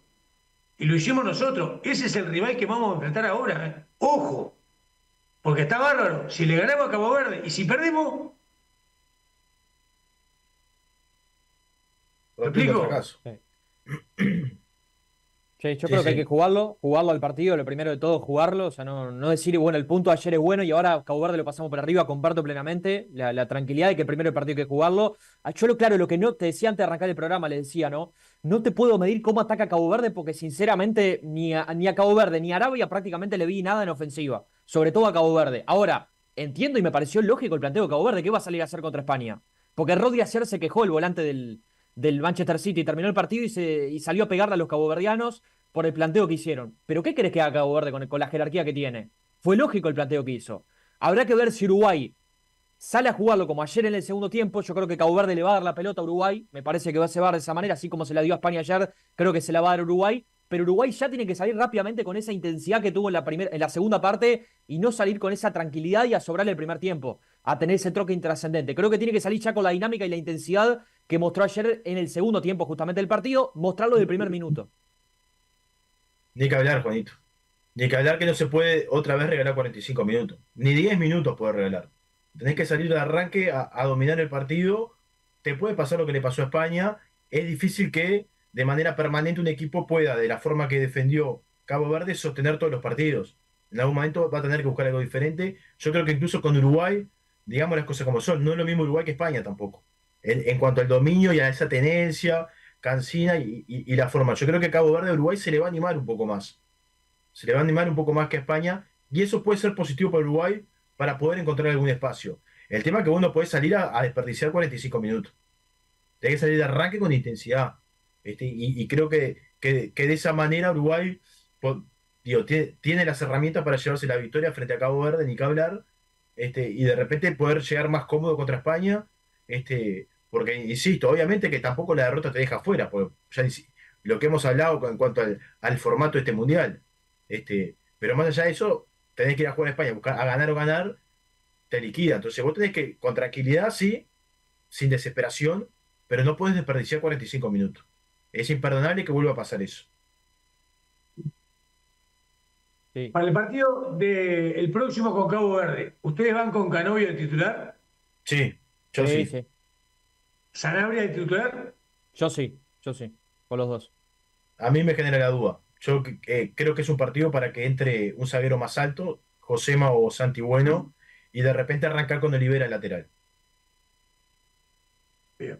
Y lo hicimos nosotros. Ese es el rival que vamos a enfrentar ahora. Ojo, porque está bárbaro. Si le ganamos a Cabo Verde y si perdemos, ¿me Rotundo explico? fracaso. Sí. Sí, yo Sí, creo que hay que sí. jugarlo al partido, lo primero de todo, jugarlo, o sea, no decir, bueno, el punto de ayer es bueno y ahora Cabo Verde lo pasamos por arriba, comparto plenamente la tranquilidad de que primero el partido hay que jugarlo. Claro, lo que no te decía antes de arrancar el programa, le decía, ¿no? No te puedo medir cómo ataca Cabo Verde porque sinceramente ni a Cabo Verde ni a Arabia prácticamente le vi nada en ofensiva, sobre todo a Cabo Verde. Ahora, entiendo y me pareció lógico el planteo de Cabo Verde, ¿qué va a salir a hacer contra España? Porque Rodri ayer se quejó, el volante del Manchester City, terminó el partido y salió a pegarle a los caboverdianos por el planteo que hicieron. Pero ¿qué crees que haga Cabo Verde con la jerarquía que tiene? Fue lógico el planteo que hizo. Habrá que ver si Uruguay sale a jugarlo como ayer en el segundo tiempo. Yo creo que Cabo Verde le va a dar la pelota a Uruguay. Me parece que se va a dar de esa manera, así como se la dio a España ayer, creo que se la va a dar a Uruguay. Pero Uruguay ya tiene que salir rápidamente con esa intensidad que tuvo en la segunda parte y no salir con esa tranquilidad y a sobrarle el primer tiempo, a tener ese troque intrascendente. Creo que tiene que salir ya con la dinámica y la intensidad que mostró ayer en el segundo tiempo justamente del partido, mostrarlo desde el primer minuto. Ni que hablar, Juanito. Ni que hablar que no se puede otra vez regalar 45 minutos. Ni 10 minutos puede regalar. Tenés que salir de arranque a dominar el partido. Te puede pasar lo que le pasó a España. Es difícil que de manera permanente un equipo pueda, de la forma que defendió Cabo Verde, sostener todos los partidos. En algún momento va a tener que buscar algo diferente. Yo creo que incluso con Uruguay, digamos las cosas como son, no es lo mismo Uruguay que España tampoco. En cuanto al dominio y a esa tenencia, cansina y la forma. Yo creo que Cabo Verde a Uruguay se le va a animar un poco más. Se le va a animar un poco más que a España y eso puede ser positivo para Uruguay para poder encontrar algún espacio. El tema es que vos no podés salir a desperdiciar 45 minutos. Tenés que salir de arranque con intensidad. Y creo que de esa manera Uruguay digo, tiene las herramientas para llevarse la victoria frente a Cabo Verde, ni que hablar, y de repente poder llegar más cómodo contra España. Porque, insisto, obviamente que tampoco la derrota te deja fuera, porque ya lo que hemos hablado en cuanto al formato de este mundial. Pero más allá de eso, tenés que ir a jugar a España, buscar a ganar o ganar, te liquida. Entonces vos tenés que, con tranquilidad, sí, sin desesperación, pero no puedes desperdiciar 45 minutos. Es imperdonable que vuelva a pasar eso. Sí, Para el partido del próximo con Cabo Verde, ¿ustedes van con Canovio de titular? Sí, yo sí, sí. sí. ¿Sanabria de titular? Yo sí, con los dos. A mí me genera la duda. Yo creo que es un partido para que entre un zaguero más alto, Josema o Santi Bueno, y de repente arrancar con Olivera lateral. Bien.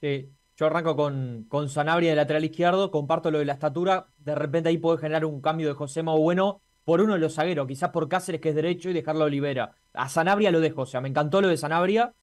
Sí. Yo arranco con Sanabria de lateral izquierdo, comparto lo de la estatura, de repente ahí puede generar un cambio de Josema Bueno por uno de los zagueros, quizás por Cáceres que es derecho y dejarlo a Olivera. A Sanabria lo dejo, o sea, me encantó lo de Sanabria,